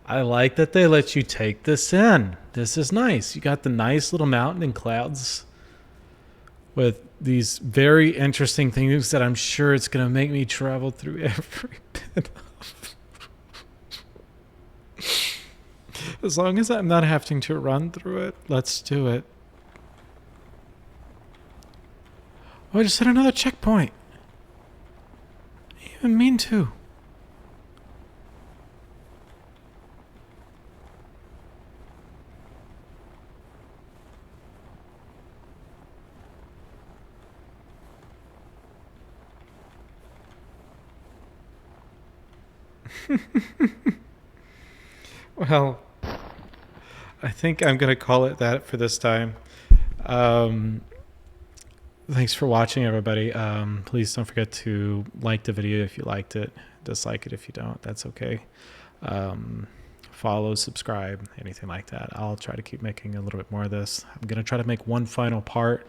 I like that they let you take this in. This is nice. You got the nice little mountain and clouds with these very interesting things that I'm sure it's going to make me travel through every bit of. As long as I'm not having to run through it, let's do it. Oh, I just hit another checkpoint. I didn't even mean to. Well, I think I'm going to call it that for this time. Thanks for watching, everybody. Please don't forget to like the video if you liked it. Dislike it if you don't. That's okay. Follow, subscribe, anything like that. I'll try to keep making a little bit more of this. I'm going to try to make one final part.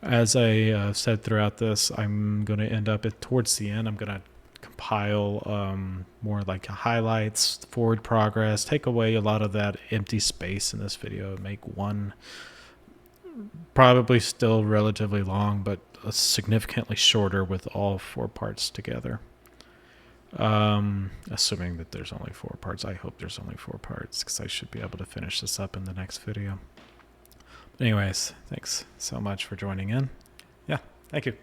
As I said throughout this, I'm going to end up towards the end. I'm going to compile more like highlights, forward progress, take away a lot of that empty space in this video, make one probably still relatively long, but significantly shorter with all 4 parts together. Assuming that there's only 4 parts. I hope there's only 4 parts because I should be able to finish this up in the next video. But anyways, thanks so much for joining in. Yeah, thank you.